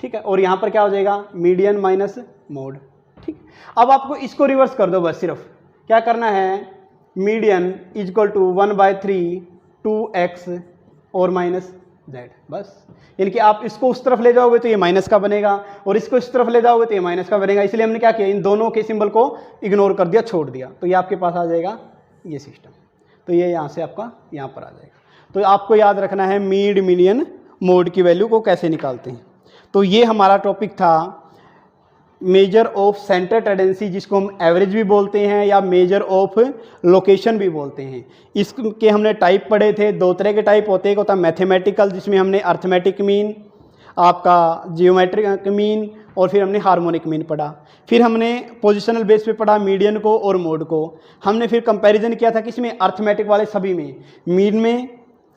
S1: ठीक है, और यहाँ पर क्या हो जाएगा, मीडियन माइनस मोड, ठीक। अब आपको इसको रिवर्स कर दो, बस सिर्फ क्या करना है, मीडियन इजक्वल टू 1/3 2x और माइनस z, बस। यानी कि आप इसको उस तरफ ले जाओगे तो ये माइनस का बनेगा, और इसको इस तरफ ले जाओगे तो ये माइनस का बनेगा। इसलिए हमने क्या किया, इन दोनों के सिंबल को इग्नोर कर दिया, छोड़ दिया, तो ये आपके पास आ जाएगा ये सिस्टम। तो ये यहाँ से आपका यहाँ पर आ जाएगा। तो आपको याद रखना है मीडियन मोड की वैल्यू को कैसे निकालते हैं। तो ये हमारा टॉपिक था मेजर ऑफ सेंटर टेंडेंसी, जिसको हम एवरेज भी बोलते हैं या मेजर ऑफ लोकेशन भी बोलते हैं। इसके हमने टाइप पढ़े थे, 2 तरह के टाइप होते हैं। एक होता है मैथमेटिकल, जिसमें हमने अर्थमेटिक मीन, आपका जियोमेट्रिक मीन, और फिर हमने हार्मोनिक मीन पढ़ा। फिर हमने पोजिशनल बेस पे पढ़ा मीडियन को और मोड को। हमने फिर कंपैरिजन किया था किसमें, अर्थमेटिक वाले सभी में, मीन में,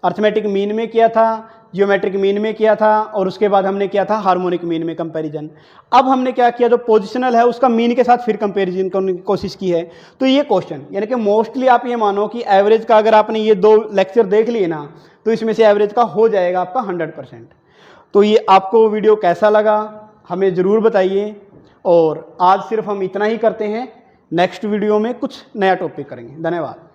S1: अर्थमेटिक मीन में किया था, जियोमेट्रिक मीन में किया था, और उसके बाद हमने किया था हार्मोनिक मीन में कंपैरिजन। अब हमने क्या किया, जो पोजिशनल है उसका मीन के साथ फिर कंपैरिजन करने की कोशिश की है। तो ये क्वेश्चन, यानी कि मोस्टली आप ये मानो कि एवरेज का अगर आपने ये 2 लेक्चर देख लिए ना, तो इसमें से एवरेज का हो जाएगा आपका 100%। तो ये आपको वीडियो कैसा लगा हमें ज़रूर बताइए, और आज सिर्फ हम इतना ही करते हैं, नेक्स्ट वीडियो में कुछ नया टॉपिक करेंगे। धन्यवाद।